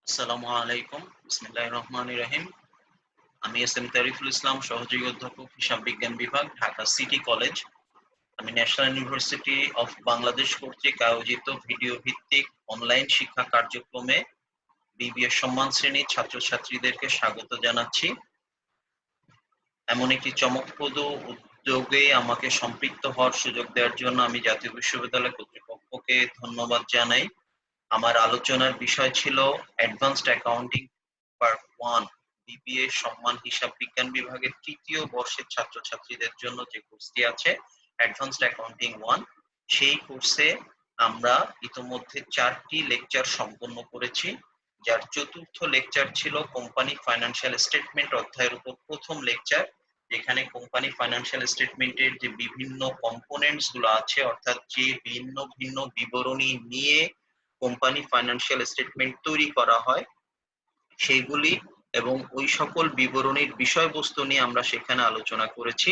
আসসালামু আলাইকুম। বিসমিল্লাহির রহমানির রহিম। আমি এস.এম. তারিফুল ইসলাম, সহযোগী অধ্যাপক, হিসাব বিজ্ঞান বিভাগ, ঢাকা সিটি কলেজ। আমি ন্যাশনাল ইউনিভার্সিটি অফ বাংলাদেশ কর্তৃক আয়োজিত ভিডিও ভিত্তিক অনলাইন শিক্ষা কার্যক্রমে বিবিএ সম্মান শ্রেণীর ছাত্রছাত্রীদেরকে স্বাগত জানাচ্ছি। এমন একটি চমকপ্রদ উদ্যোগে আমাকে সম্পৃক্ত হওয়ার সুযোগ দেওয়ার জন্য আমি জাতীয় বিশ্ববিদ্যালয় কর্তৃপক্ষকে ধন্যবাদ জানাই। আমার আলোচনার বিষয় ছিল অ্যাডভান্সড অ্যাকাউন্টিং পার্ট 1 বিবিএ সম্মান হিসাব বিজ্ঞান বিভাগের তৃতীয় বর্ষের ছাত্রছাত্রীদের জন্য যে কোর্সটি আছে অ্যাডভান্সড অ্যাকাউন্টিং 1, সেই কোর্সে আমরা ইতোমধ্যে 4টি লেকচার সম্পন্ন করেছি, যার চতুর্থ লেকচার ছিল কোম্পানি ফাইন্যান্সিয়াল স্টেটমেন্ট অধ্যায়ের উপর প্রথম লেকচার, যেখানে কোম্পানি ফাইন্যান্সিয়াল স্টেটমেন্টের যে বিভিন্ন কম্পোনেন্টস গুলো আছে, অর্থাৎ যে ভিন্ন ভিন্ন বিবরণী নিয়ে কোম্পানি ফাইন্যান্সিয়াল স্টেটমেন্ট তৈরি করা হয় সেইগুলি এবং ওই সকল বিবরণীর বিষয়বস্তু নিয়ে আমরা সেখানে আলোচনা করেছি।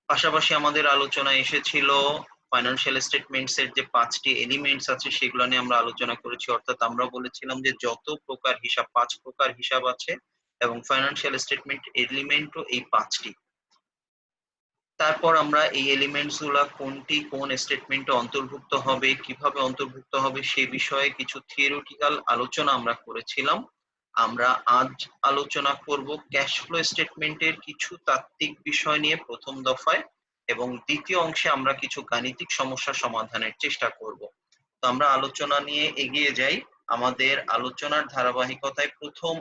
পাশাপাশি আমাদের আলোচনায় এসেছিল ফাইন্যান্সিয়াল স্টেটমেন্টস এর যে 5টি এলিমেন্টস আছে সেগুলো নিয়ে আমরা আলোচনা করেছি, অর্থাৎ আমরা বলেছিলাম যে যত প্রকার হিসাব 5 প্রকার হিসাব আছে এবং ফাইন্যান্সিয়াল স্টেটমেন্ট এলিমেন্টও এই 5টি। তারপর আমরা এই এলিমেন্টস গুলা কোনটি কোন স্টেটমেন্টে অন্তর্ভুক্ত হবে, কিভাবে অন্তর্ভুক্ত হবে সে বিষয়ে কিছু থিওরিটিক্যাল আলোচনা আমরা করেছিলাম। আমরা আজ আলোচনা করব ক্যাশ ফ্লো স্টেটমেন্টের কিছু তাত্ত্বিক বিষয় নিয়ে প্রথম দফায়, এবং দ্বিতীয় অংশে আমরা কিছু গাণিতিক সমস্যা সমাধানের চেষ্টা করব। তো আমরা আলোচনা নিয়ে এগিয়ে যাই। আমাদের আলোচনার ধারাবাহিকতায় প্রথম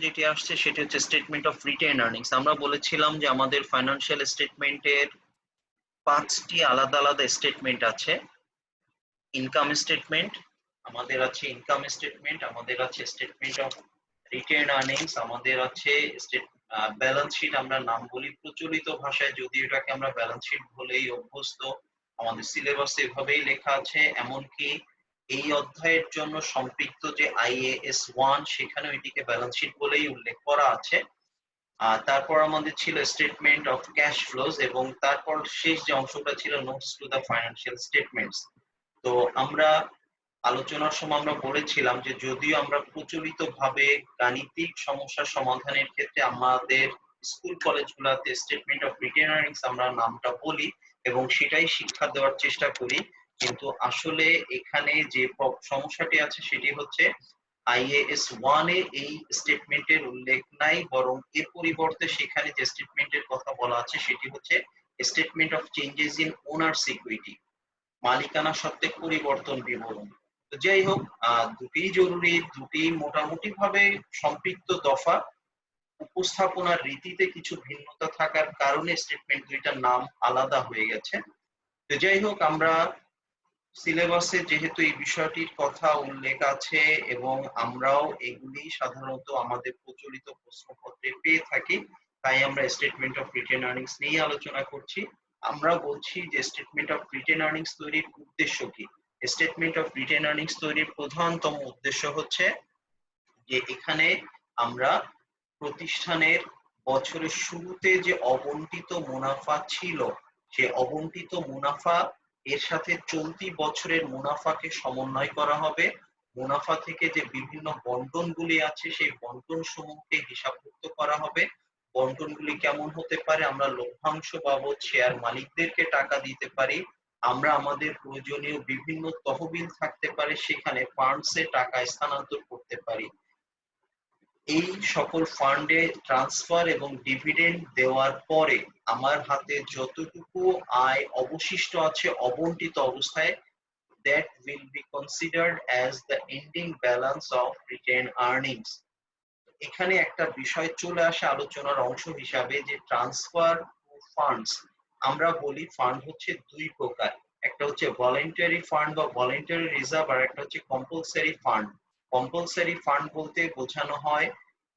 যেটি আসছে সেটি হচ্ছে স্টেটমেন্ট অফ রিটেন আর্নিংস। আমরা বলেছিলাম যে আমাদের ফাইন্যান্সিয়াল স্টেটমেন্টের 5টি আলাদা আলাদা স্টেটমেন্ট আছে। ইনকাম স্টেটমেন্ট, আমাদের আছে ইনকাম স্টেটমেন্ট, আমাদের আছে স্টেটমেন্ট অফ রিটেন আর্নিংস, আমাদের আছে ব্যালেন্স শিট। আমরা নাম বলি প্রচলিত ভাষায়, যদি এটাকে আমরা ব্যালেন্স শিট বলেই অভ্যস্ত, আমাদের সিলেবাসে এভাবেই লেখা আছে। এমনকি এই অধ্যায়ের জন্য সম্পৃক্ত যে আইএএস 1 সেখানেও এটিকে ব্যালেন্স শিট বলেই উল্লেখ করা আছে। তারপর আমাদের ছিল স্টেটমেন্ট অফ ক্যাশ ফ্লোজ, এবং তারপর শেষ যে অংশটা ছিল notes to the financial statements. তো আমরা আলোচনার সময় আমরা বলেছিলাম যে যদিও আমরা প্রচলিত ভাবে গাণিতিক সমস্যা সমাধানের ক্ষেত্রে আমাদের স্কুল কলেজগুলোতে স্টেটমেন্ট অফ রিটেন আর্নিংস আমরা নামটা বলি এবং সেটাই শিক্ষা দেওয়ার চেষ্টা করি, কিন্তু আসলে এখানে যে সমস্যাটি আছে সেটি হচ্ছে আইএএস 1 এ এই স্টেটমেন্টের উল্লেখ নাই, বরং এর পরিবর্তে সেখানে যে স্টেটমেন্টের কথা বলা আছে সেটি হচ্ছে statement of changes in owners equity, মালিকানা সত্ত্বের পরিবর্তন বিবরণ। তো যাই হোক, দুটি জরুরি, দুটি মোটামুটি ভাবে সম্পৃক্ত দফা। উপস্থাপনার রীতিতে কিছু ভিন্নতা থাকার কারণে স্টেটমেন্ট দুইটার নাম আলাদা হয়ে গেছে। তো যাই হোক, আমরা সিলেবাসে যেহেতু এই বিষয়টির কথা উল্লেখ আছে এবং আমরাও এগুলি সাধারণত আমাদের প্রচলিত প্রশ্নপত্রে পেয়ে থাকি, তাই আমরা স্টেটমেন্ট অফ রিটেন আর্নিংস নিয়ে আলোচনা করছি। আমরা বলছি যে স্টেটমেন্ট অফ রিটেন আর্নিংস তৈরির উদ্দেশ্য কি। স্টেটমেন্ট অফ রিটেন আর্নিংস তৈরির প্রধানতম উদ্দেশ্য হচ্ছে যে এখানে আমরা প্রতিষ্ঠানের বছরের শুরুতে যে অবন্টিত মুনাফা ছিল, সে অবন্টিত মুনাফা এর সাথে চলতি বছরের মুনাফাকে সমন্বয় করা হবে। মুনাফা থেকে যে বিভিন্ন বন্টনগুলি আছে সেই বন্টন সমূহকে হিসাবভুক্ত করা হবে। বন্টনগুলি কেমন হতে পারে? আমরা লভ্যাংশ বাবদ শেয়ার মালিকদেরকে টাকা দিতে পারি, আমরা আমাদের প্রয়োজনীয় বিভিন্ন তহবিল থাকতে পারে সেখানে ফান্ডসে টাকা স্থানান্তর করতে পারি। এই সকল ফান্ডে ট্রান্সফার এবং ডিভিডেন্ড দেওয়ার পরে আমার হাতে যতটুকু আয় অবশিষ্ট আছে অবন্টিত অবস্থায়, that will be considered as the ending balance of retained earnings. এখানে একটা বিষয় চলে আসে আলোচনার অংশ হিসাবে, যে ট্রান্সফার ফান্ডস। আমরা বলি ফান্ড হচ্ছে দুই প্রকার, একটা হচ্ছে ভলান্টারি ফান্ড বা ভলান্টারি রিজার্ভ, আর একটা হচ্ছে কম্পালসারি ফান্ড। কম্পালসারি ফান্ড বলতে বোঝানো হয়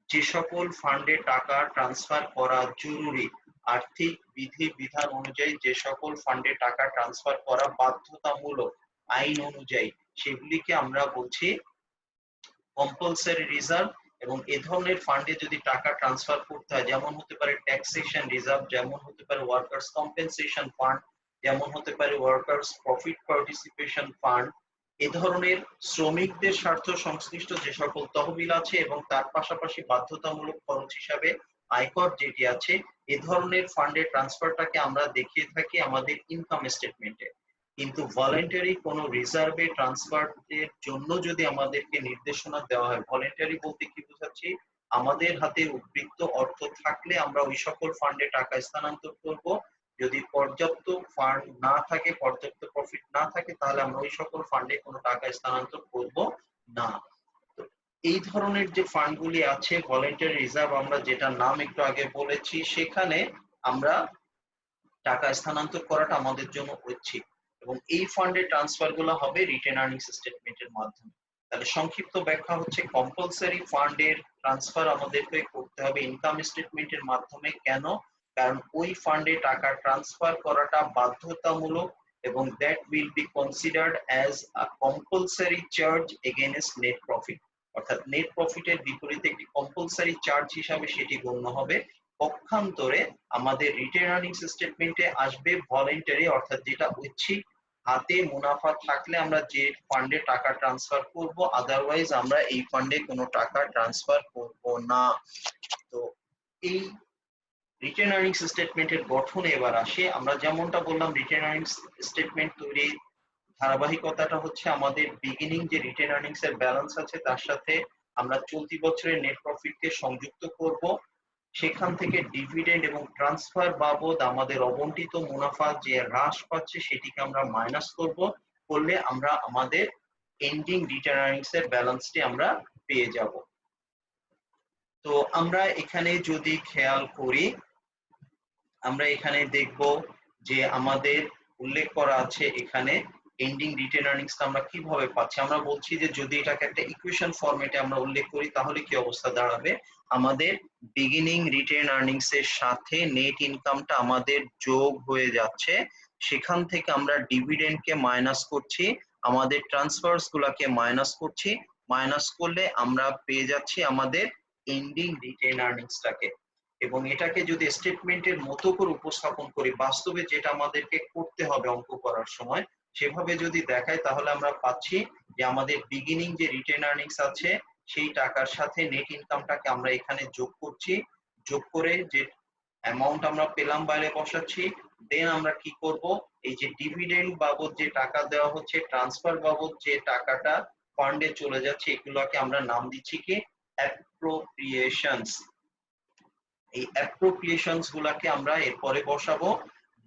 যে সকল ফান্ডে টাকা ট্রান্সফার করা জরুরি, আর্থিক বিধি বিধান অনুযায়ী যে সকল ফান্ডে টাকা ট্রান্সফার করা বাধ্যতামূলক আইন অনুযায়ী, সেগুলিকে আমরা বলছি কম্পালসারি রিজার্ভ। এবং এ ধরনের ফান্ডে যদি টাকা ট্রান্সফার করতে হয়, যেমন হতে পারে ট্যাক্সেশন রিজার্ভ, যেমন হতে পারে ওয়ার্কার্স কম্পেনসেশন ফান্ড, যেমন হতে পারে ওয়ার্কার্স প্রফিট পার্টিসিপেশন ফান্ড, এ ধরনের শ্রমিকদের স্বার্থ সংশ্লিষ্ট যে সকল তহবিল আছে এবং তার পাশাপাশি বাধ্যতামূলক খরচ হিসাবে আয়কর যেটি আছে, এ ধরনের ফান্ডের ট্রান্সফারটাকে আমরা দেখিয়ে থাকি আমাদের ইনকাম স্টেটমেন্টে। কিন্তু ভলান্টারি কোনো রিজার্ভে ট্রান্সফারের জন্য যদি আমাদেরকে নির্দেশনা দেওয়া হয়, ভলান্টারি বলতে কি বোঝাচ্ছি, আমাদের হাতে উদ্বৃত্ত অর্থ থাকলে আমরা ওই সকল ফান্ডে টাকা স্থানান্তর করব। যদি পর্যাপ্ত ফান্ড না থাকে, পর্যাপ্ত প্রফিট না থাকে, তাহলে আমরা ওই সকল ফান্ডে কোনো টাকা স্থানান্তর করব না। তো এই ধরনের যে ফান্ডগুলি আছে ভলান্টারি রিজার্ভ, আমরা যেটা নাম একটু আগে বলেছি, সেখানে আমরা টাকা স্থানান্তর করাটা আমাদের জন্য ঐচ্ছিক এবং এই ফান্ডের ট্রান্সফার গুলো হবে রিটেন আর্নিংস স্টেটমেন্টের মাধ্যমে। তাহলে সংক্ষিপ্ত ব্যাখ্যা হচ্ছে কম্পালসারি ফান্ডের ট্রান্সফার আমাদেরকে করতে হবে ইনকাম স্টেটমেন্টের মাধ্যমে। কেন? কারণ ওই ফান্ডে টাকা ট্রান্সফার করাটা বাধ্যতামূলক এবং that will be considered as a compulsory charge against net profit, অর্থাৎ নেট প্রফিটের বিপরীতে একটি কম্পালসারি চার্জ হিসাবে সেটি গণ্য হবে। পক্ষান্তরে আমাদের রিটেন আর্নিংস স্টেটমেন্টে আসবে ভলান্টারি, অর্থাৎ যেটা ঐচ্ছিক, হাতে মুনাফা থাকলে আমরা যে ফান্ডে টাকা ট্রান্সফার করব, আদারওয়াইজ আমরা এই ফান্ডে কোনো টাকা ট্রান্সফার করব না। তো এই রিটেন আর্নিংস স্টেটমেন্টের গঠন এবার আসে। আমরা যেমনটা বললাম, রিটেন আর্নিংস স্টেটমেন্ট তৈরির ধারাবাহিকতাটা হচ্ছে আমাদের বিগিনিং যে রিটেন আর্নিংস এর ব্যালেন্স আছে তার সাথে আমরা চলতি বছরের নেট প্রফিটকে সংযুক্ত করব। সেখান থেকে ডিভিডেন্ড এবং ট্রান্সফার বাবদ আমাদের অবন্টিত মুনাফা যে হ্রাস পাচ্ছে সেটিকে আমরা মাইনাস করব। করলে আমরা আমাদের এন্ডিং রিটেন আর্নিংস এর ব্যালেন্সটি আমরা পেয়ে যাব। তো আমরা এখানে যদি খেয়াল করি, আমরা এখানে দেখব যে আমাদের উল্লেখ করা আছে এখানে এন্ডিং রিটেন আর্নিংসটা আমরা কিভাবে পাচ্ছি। আমরা বলছি যে যদি এটাকে একটা ইকুয়েশন ফরম্যাটে আমরা উল্লেখ করি তাহলে কি অবস্থা দাঁড়াবে, আমাদের বিগিনিং রিটেন আর্নিংস এর সাথে নেট ইনকামটা আমাদের যোগ হয়ে যাচ্ছে, সেখান থেকে আমরা ডিভিডেন্ডকে মাইনাস করছি, আমাদের ট্রান্সফারস গুলাকে মাইনাস করছি, মাইনাস করলে আমরা পেয়ে যাচ্ছি আমাদের এন্ডিং রিটেন আর্নিংসটাকে। এবং এটাকে যদি স্টেটমেন্টের মতো করে উপস্থাপন করি, বাস্তবে যেটা আমাদেরকে করতে হবে অঙ্ক করার সময়, সেভাবে যদি দেখাই তাহলে আমরা পাচ্ছি যে আমাদের বিগিনিং যে রিটেন আর্নিংস আছে সেই টাকার সাথে নেট ইনকামটাকে আমরা এখানে যোগ করছি, যোগ করে যে অ্যামাউন্ট আমরা পেলাম বাইরে বসাচ্ছি। দেন আমরা কি করব, এই যে ডিভিডেন্ড বাবদ যে টাকা দেওয়া হচ্ছে, ট্রান্সফার বাবদ যে টাকাটা ফান্ডে চলে যাচ্ছে, এগুলোকে আমরা নাম দিচ্ছি কি অ্যাপ্রোপ্রিয়েশনস। এই অ্যাপ্রোপ্রিয়েশনস গুলাকে আমরা এরপরে বসাবো।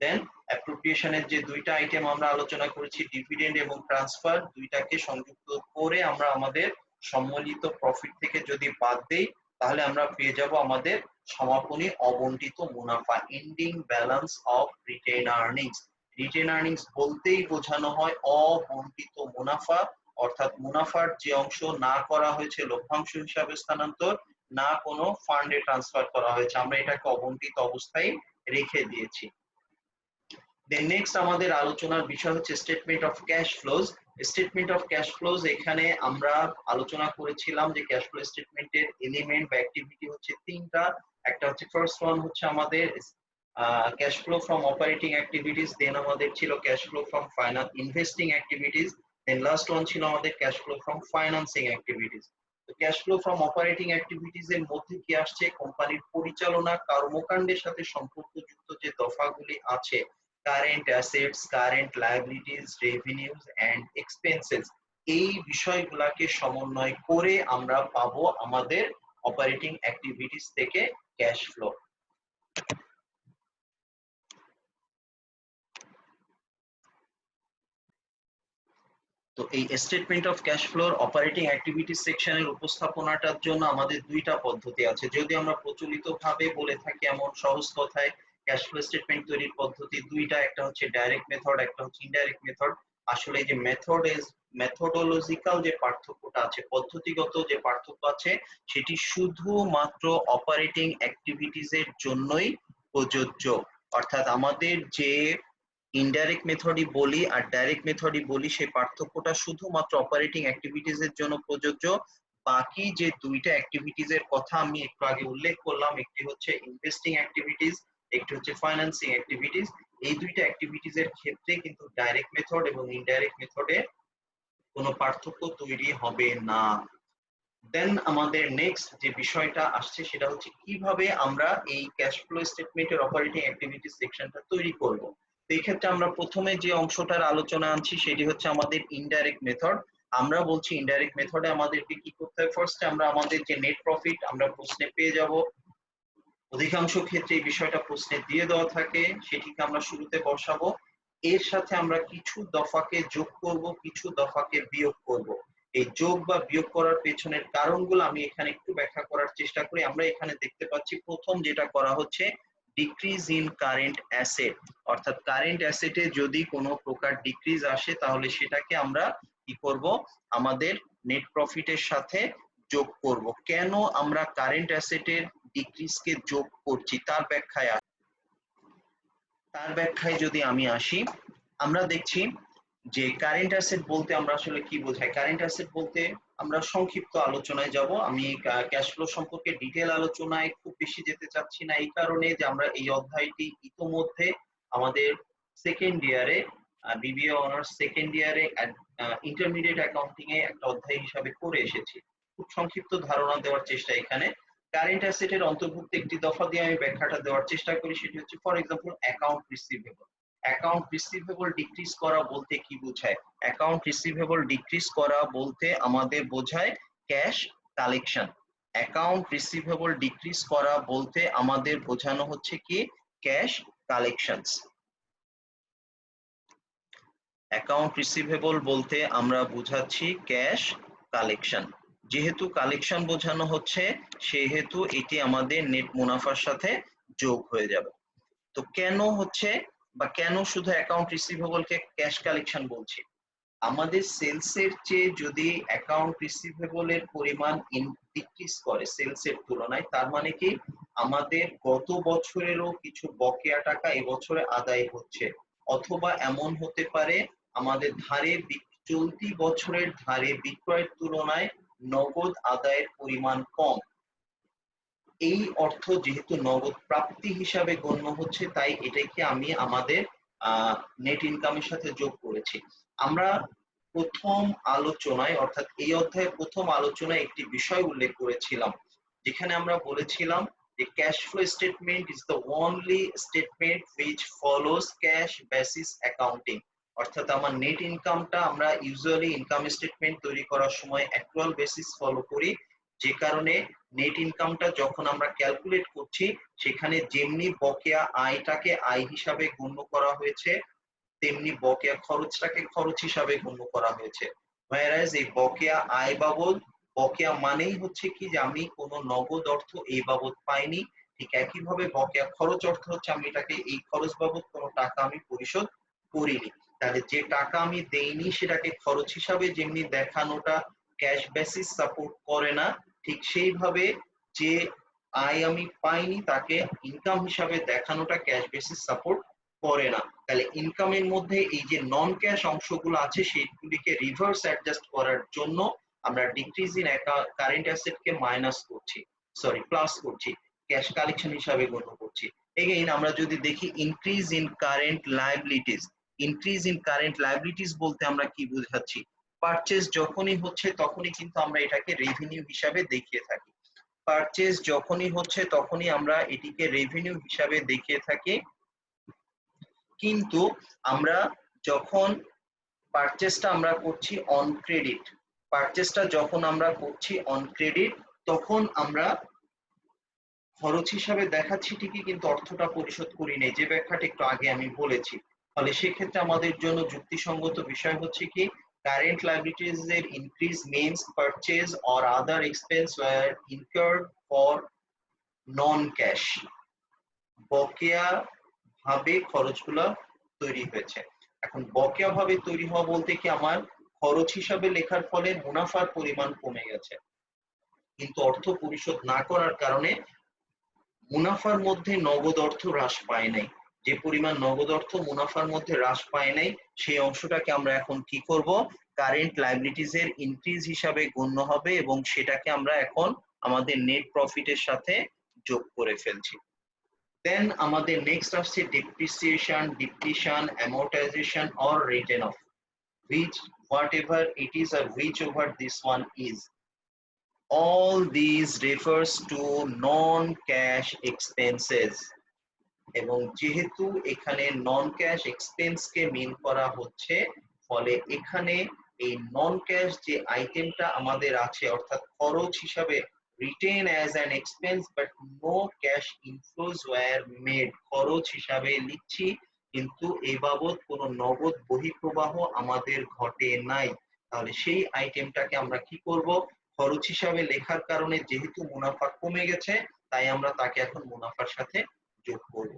দেন অ্যাপ্রোপ্রিয়েশনের যে দুইটা আইটেম আমরা আলোচনা করেছি, ডিভিডেন্ড এবং ট্রান্সফার, দুইটাকে সংযুক্ত করে আমরা আমাদের সম্মিলিত প্রফিট থেকে যদি বাদ দেই তাহলে আমরা পেয়ে যাব আমাদের সমাপনী অবন্টিত মুনাফা, ending balance of retained earnings. Written earnings বলতেই বোঝানো হয় অবন্টিত মুনাফা, অর্থাৎ মুনাফার যে অংশ না করা হয়েছে লভ্যাংশ হিসাবে স্থানান্তর, না কোনো ফান্ডে ট্রান্সফার করা হয়েছে, আমরা এটাকে অবন্টিত অবস্থায় রেখে দিয়েছি। দেন নেক্সট আমাদের আলোচনার বিষয় হচ্ছে statement of cash flows. Statement of cash flows, এখানে আমরা আলোচনা করেছিলাম যে ক্যাশ ফ্লো স্টেটমেন্টের এলিমেন্ট বা অ্যাক্টিভিটি হচ্ছে তিনটা। একটা হচ্ছে ফার্স্ট ওয়ান হচ্ছে আমাদের cash flow from operating activities, then আমাদের ছিল cash flow from investing activities, then last one ছিল আমাদের cash flow from financing activities. তো cash flow from operating activities এর মধ্যে কি আসছে, কোম্পানির পরিচালনা কর্মকাণ্ডের সাথে সম্পর্কযুক্ত যে দফাগুলি আছে, current assets, current liabilities, revenues and expenses, এই বিষয়গুলোকে সমন্বয় করে আমরা পাবো আমাদের অপারেটিং অ্যাক্টিভিটিস থেকে ক্যাশ ফ্লো। তো এই স্টেটমেন্ট অফ ক্যাশ ফ্লোর অপারেটিং অ্যাক্টিভিটিস সেকশনের উপস্থাপনাটার জন্য আমাদের দুইটা পদ্ধতি আছে। যদি আমরা প্রচলিতভাবে বলে থাকি এমন সহজ কথায়, ক্যাশ ফ্লো স্টেটমেন্ট তৈরির পদ্ধতি দুইটা, একটা হচ্ছে ডাইরেক্ট মেথড, একটা হচ্ছে ইনডাইরেক্ট মেথড। আসলে এই যে মেথডোলজিক্যাল যে পার্থক্যটা আছে, পদ্ধতিগত যে পার্থক্য আছে, সেটি শুধুমাত্র অপারেটিং অ্যাক্টিভিটিস এর জন্যই প্রযোজ্য। অর্থাৎ আমাদের যে ইনডাইরেক্ট মেথডই বলি আর ডাইরেক্ট মেথডই বলি, সেই পার্থক্যটা শুধুমাত্র অপারেটিং অ্যাক্টিভিটিস এর জন্য প্রযোজ্য। বাকি যে দুইটা অ্যাক্টিভিটিস এর কথা আমি একটু আগে উল্লেখ করলাম, একটি হচ্ছে ইনভেস্টিং অ্যাক্টিভিটিস, একটি হচ্ছে ফাইন্যান্সিং অ্যাক্টিভিটিস, এই দুইটা অ্যাক্টিভিটিস এর ক্ষেত্রে কিন্তু ডাইরেক্ট মেথড এবং ইনডাইরেক্ট মেথডে কোনো পার্থক্য তৈরি হবে না। দেন আমাদের নেক্সট যে বিষয়টা আসছে সেটা হচ্ছে কিভাবে আমরা এই ক্যাশ ফ্লো স্টেটমেন্টের অপারেটিং অ্যাক্টিভিটি সেকশনটা তৈরি করব। তো এই ক্ষেত্রে আমরা প্রথমে যে অংশটার আলোচনা আনছি সেটি হচ্ছে আমাদের ইনডাইরেক্ট মেথড। আমরা বলছি ইনডাইরেক্ট মেথডে আমাদেরকে কি করতে হয়, ফার্স্টে আমরা আমাদের যে নেট প্রফিট আমরা প্রশ্নে পেয়ে যাব, অধিকাংশ ক্ষেত্রে এই বিষয়টা প্রশ্নে দিয়ে দেওয়া থাকে, সেটিকে আমরা শুরুতে বসাবো। এর সাথে আমরা কিছু দফাকে যোগ করব, কিছু দফাকে বিয়োগ করব। এই যোগ বা বিয়োগ করার পেছনের কারণগুলো আমি এখানে একটু ব্যাখ্যা করার চেষ্টা করি। আমরা এখানে দেখতে পাচ্ছি প্রথম যেটা করা হচ্ছে ডিক্রিজ ইন কারেন্ট অ্যাসেট, অর্থাৎ কারেন্ট অ্যাসেটে যদি কোনো প্রকার ডিক্রিজ আসে তাহলে সেটাকে আমরা কি করব, আমাদের নেট প্রফিটের সাথে যোগ করব। কেন আমরা কারেন্ট অ্যাসেটের ডিক্রিজকে যোগ করছি তার ব্যাখ্যায় যদি আমি আসি, আমরা দেখছি যে কারেন্ট অ্যাসেট বলতে আমরা আসলে কি বোঝাই। কারেন্ট অ্যাসেট বলতে আমরা সংক্ষিপ্ত আলোচনায় যাব, আমি ক্যাশ ফ্লো সম্পর্কে ডিটেল আলোচনায় খুব বেশি যেতে চাচ্ছি না, এই কারণে যে আমরা এই অধ্যায়টি ইতোমধ্যে আমাদের সেকেন্ড ইয়ারে বিবিএ অনার্স সেকেন্ড ইয়ারে ইন্টারমিডিয়েট অ্যাকাউন্টিং এ একটা অধ্যায় হিসাবে করে এসেছি। খুব সংক্ষিপ্ত ধারণা দেওয়ার চেষ্টা এখানে। কারেন্ট অ্যাসেটের অন্তর্ভুক্ত একটি দফা দিয়ে আমি ব্যাখ্যাটা দেওয়ার চেষ্টা করি, সেটি হচ্ছে for example account receivable. Account receivable decrease করা বলতে কি বোঝায়? অ্যাকাউন্ট রিসিভেবল ডিক্রিজ করা বলতে আমাদের বোঝায় cash collection. Account receivable decrease করা বলতে আমাদের বোঝানো হচ্ছে কি ক্যাশ কালেকশনস। অ্যাকাউন্ট রিসিভেবল বলতে আমরা বুঝাচ্ছি ক্যাশ কালেকশন। যেহেতু কালেকশন বোঝানো হচ্ছে সেহেতু এটি আমাদের নেট মুনাফার সাথে যোগ হয়ে যাবে। তো কেন হচ্ছে বা কেন শুধু অ্যাকাউন্ট রিসিভেবলকে ক্যাশ কালেকশন বলছি? আমাদের সেলসের চেয়ে যদি অ্যাকাউন্ট রিসিভেবলের পরিমাণ ডিক্রিজ করে সেলসের তুলনায়, তার মানে কি আমাদের গত বছরেরও কিছু বকেয়া টাকা এবছরে আদায় হচ্ছে, অথবা এমন হতে পারে আমাদের চলতি বছরের ধারে বিক্রয়ের তুলনায় নগদ আদায়ের পরিমাণ কম। এই অর্থ যেহেতু নগদ প্রাপ্তি হিসাবে গণ্য হচ্ছে, তাই এটাকে আমি আমাদের নেট ইনকামের সাথে যোগ করেছি। আমরা প্রথম আলোচনায় অর্থাৎ এই অধ্যায়ের প্রথম আলোচনায় একটি বিষয় উল্লেখ করেছিলাম, যেখানে আমরা বলেছিলাম যে cash flow statement is the only statement which follows cash basis accounting. অর্থাৎ আমার নেট ইনকামটা আমরা ইউজুয়ালি ইনকাম স্টেটমেন্ট তৈরি করার সময় অ্যাকচুয়াল বেসিস ফলো করি, যে কারণে নেট ইনকামটা যখন আমরা ক্যালকুলেট করছি সেখানে যেমনি বকেয়া আয়টাকে আয় হিসাবে গণ্য করা হয়েছে, তেমনি বকেয়া খরচটাকে খরচ হিসাবে গণ্য করা হয়েছে। whereas এই বকেয়া আয় বাবদ, বকেয়া মানেই হচ্ছে কি যে আমি কোনো নগদ অর্থ এই বাবদ পাইনি, ঠিক একইভাবে বকেয়া খরচ অর্থ হচ্ছে আমি এটাকে এই খরচ বাবদ কোনো টাকা আমি পরিশোধ করিনি। তাহলে যে টাকা আমি দেইনি সেটাকে খরচ হিসাবে যেমনি দেখানোটা ক্যাশ বেসিস সাপোর্ট করে না, ঠিক সেইভাবে যে আয় আমি পাইনি তাকে ইনকাম হিসাবে দেখানোটা ক্যাশ বেসিস সাপোর্ট করে না। তাহলে ইনকামের মধ্যে এই যে নন ক্যাশ অংশগুলো আছে সেগুলিকে রিভার্স অ্যাডজাস্ট করার জন্য আমরা decrease in current asset K minus করছি, সরি প্লাস করছি, ক্যাশ কালেকশন হিসাবে গণ্য করছি। এগেইন আমরা যদি দেখি increase in current liabilities, increase in current liabilities বলতে আমরা কি বোঝাচ্ছি? পারচেজ যখনই হচ্ছে তখনই কিন্তু আমরা এটাকে রেভিনিউ হিসাবে দেখিয়ে থাকি। পারচেজ যখনই হচ্ছে তখনই আমরা এটিকে রেভিনিউ হিসাবে দেখিয়ে থাকি, কিন্তু আমরা যখন পারচেসটা আমরা করছি অন ক্রেডিট, পারচেসটা যখন আমরা করছি অন ক্রেডিট তখন আমরা খরচ হিসাবে দেখাচ্ছি ঠিকই, কিন্তু অর্থটা পরিশোধ করি নাই, যে ব্যাখ্যাটা একটু আগে আমি বলেছি। ফলে সেক্ষেত্রে আমাদের জন্য যুক্তিসঙ্গত বিষয় হচ্ছে কি কারেন্ট লায়াবিলিটিজ এর increase means purchase or other expense were incurred for non cash, বকেয়া ভাবে খরচগুলো তৈরি হয়েছে। এখন বকেয়া ভাবে তৈরি হওয়া বলতে কি আমার খরচ হিসাবে লেখার ফলে মুনাফার পরিমাণ কমে গেছে, কিন্তু অর্থ পরিশোধ না করার কারণে মুনাফার মধ্যে নগদ অর্থ হ্রাস পায় নাই। যে পরিমাণ নগদ অর্থ মুনাফার মধ্যে হ্রাস পায় নাই সেই অংশটাকে আমরা এখন কি করব, কারেন্ট লায়াবিলিটিজ এর ইনক্রিজ হিসাবে গণ্য হবে এবং সেটাকে আমরা এখন আমাদের নেট প্রফিটের সাথে যোগ করে ফেলছি। দেন আমাদের নেক্সট আসছে depreciation, depletion, amortisation or written off, which whatever it is or whichever this one is, all these refers to non-cash expenses. এবং যেহেতু এখানে নন ক্যাশ এক্সপেন্স কে মিন করা হচ্ছে, ফলে এখানে এই নন ক্যাশ যে আইটেমটা আমাদের আছে অর্থাৎ খরচ হিসাবে written as an expense but no cash inflows were made, খরচ হিসাবে লিখছি কিন্তু এই বাবদ কোনো নগদ বহিঃপ্রবাহ আমাদের ঘটে নাই। তাহলে সেই আইটেমটাকে আমরা কি করব, খরচ হিসাবে লেখার কারণে যেহেতু মুনাফা কমে গেছে তাই আমরা তাকে এখন মুনাফার সাথে যোগ করব।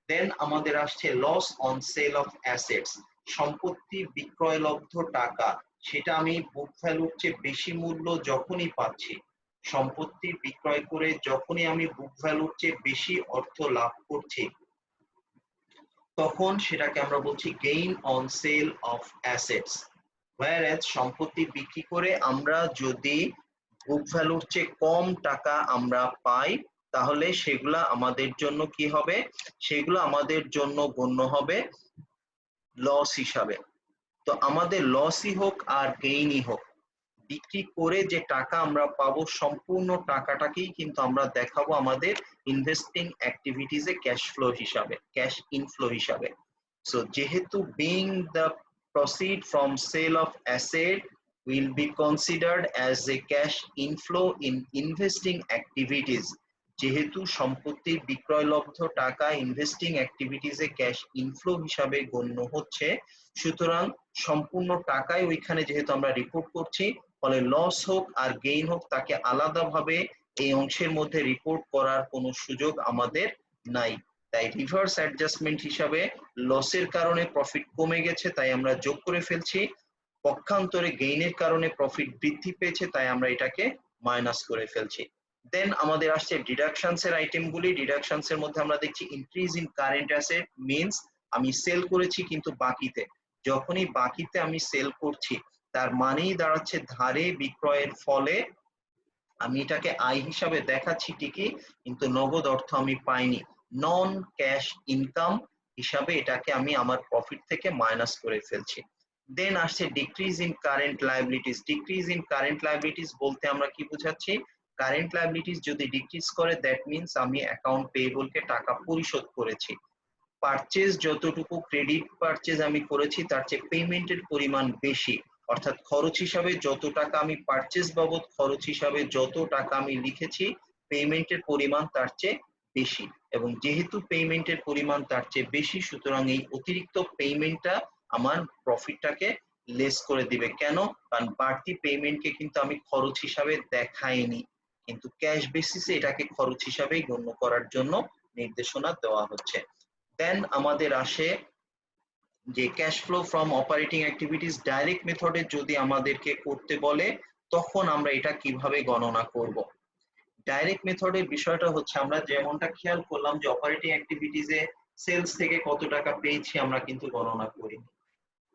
দেন আমাদের আসছে loss on sale of assets, সম্পত্তি বিক্রয়লব্ধ টাকা, সেটা আমি বুক ভ্যালুর চেয়ে বেশি মূল্য যখনই পাচ্ছি, সম্পত্তি বিক্রয় করে যখনই আমি বুক ভ্যালুর চেয়ে বেশি অর্থ লাভ করছি, তখন সেটাকে আমরা বলছি gain on sale of assets. whereas সম্পত্তি বিক্রি করে আমরা যদি বুক ভ্যালুর চেয়ে কম টাকা আমরা পাই তাহলে সেগুলা আমাদের জন্য কি হবে, সেগুলো আমাদের জন্য গণ্য হবে লস হিসাবে। তো আমাদের লসই হোক আর গেইনই হোক, বিক্রি করে যে টাকা আমরা পাবো সম্পূর্ণ টাকাটাকেই কিন্তু আমরা দেখাবো আমাদের ইনভেস্টিং অ্যাক্টিভিটিজে ক্যাশ ফ্লো হিসাবে, ক্যাশ ইনফ্লো হিসাবে। সো যেহেতু being the proceed from sale of asset will be considered as a cash inflow in investing activities, যেহেতু সম্পত্তির বিক্রয়লব্ধ টাকা ইনভেস্টিং অ্যাক্টিভিটিজে ক্যাশ ইনফ্লো হিসাবে গণ্য হচ্ছে, সুতরাং সম্পূর্ণ টাকাই ওইখানে যেহেতু আমরা রিপোর্ট করছি, ফলে লস হোক আর গেইন হোক তাকে আলাদাভাবে এই অংশের মধ্যে রিপোর্ট করার কোনো সুযোগ আমাদের নাই। তাই রিভার্স অ্যাডজাস্টমেন্ট হিসাবে লসের কারণে প্রফিট কমে গেছে তাই আমরা যোগ করে ফেলছি, পক্ষান্তরে গেইনের কারণে প্রফিট বৃদ্ধি পেয়েছে তাই আমরা এটাকে মাইনাস করে ফেলছি। দেন আমাদের আসছে ডিডাকশনস এর আইটেমগুলি। ডিডাকশনস এর মধ্যে আমরা দেখছি increase in current asset means আমি সেল করেছি কিন্তু বাকিতে, যখনই বাকিতে আমি সেল করছি তার মানেই দাঁড়াচ্ছে ধারে বিক্রয়ের ফলে আমি এটাকে আয় হিসাবে দেখাচ্ছি ঠিকই কিন্তু নগদ অর্থ আমি পাইনি, নন ক্যাশ ইনকাম হিসাবে এটাকে আমি আমার প্রফিট থেকে মাইনাস করে ফেলছি। দেন আসছে decrease in current liabilities. Decrease in current liabilities বলতে আমরা কি বোঝাচ্ছি, কারেন্ট লায়াবিলিটিস যদি ডিক্রিজ করে দ্যাট মিন্স আমি অ্যাকাউন্ট পেয়েবল কে টাকা পরিশোধ করেছি, পারচেজ যতটুকু ক্রেডিট পারচেজ আমি করেছি তার চেয়ে পেমেন্টের পরিমাণ বেশি, অর্থাৎ খরচ হিসাবে যত টাকা আমি পারচেজ বাবদ খরচ হিসাবে যত টাকা আমি লিখেছি পেমেন্টের পরিমাণ তার চেয়ে বেশি, এবং যেহেতু পেমেন্টের পরিমাণ তার চেয়ে বেশি সুতরাং এই অতিরিক্ত পেমেন্টটা আমার প্রফিটটাকে লেস করে দিবে। কেন? কারণ বাড়তি পেমেন্টকে কিন্তু আমি খরচ হিসাবে দেখাইনি, কিন্তু ক্যাশ বেসিসে এটাকে খরচ হিসাবেই গণ্য করার জন্য নির্দেশনা দেওয়া হচ্ছে। দেন আমাদের আসে যে cash flow from operating activities. Direct মেথডে যদি আমাদেরকে করতে বলে তখন আমরা এটা কিভাবে গণনা করব। ডাইরেক্ট মেথডের বিষয়টা হচ্ছে আমরা যেমনটা খেয়াল করলাম যে অপারেটিং অ্যাক্টিভিটিসে সেলস থেকে কত টাকা পেয়েছি আমরা কিন্তু গণনা করিনি,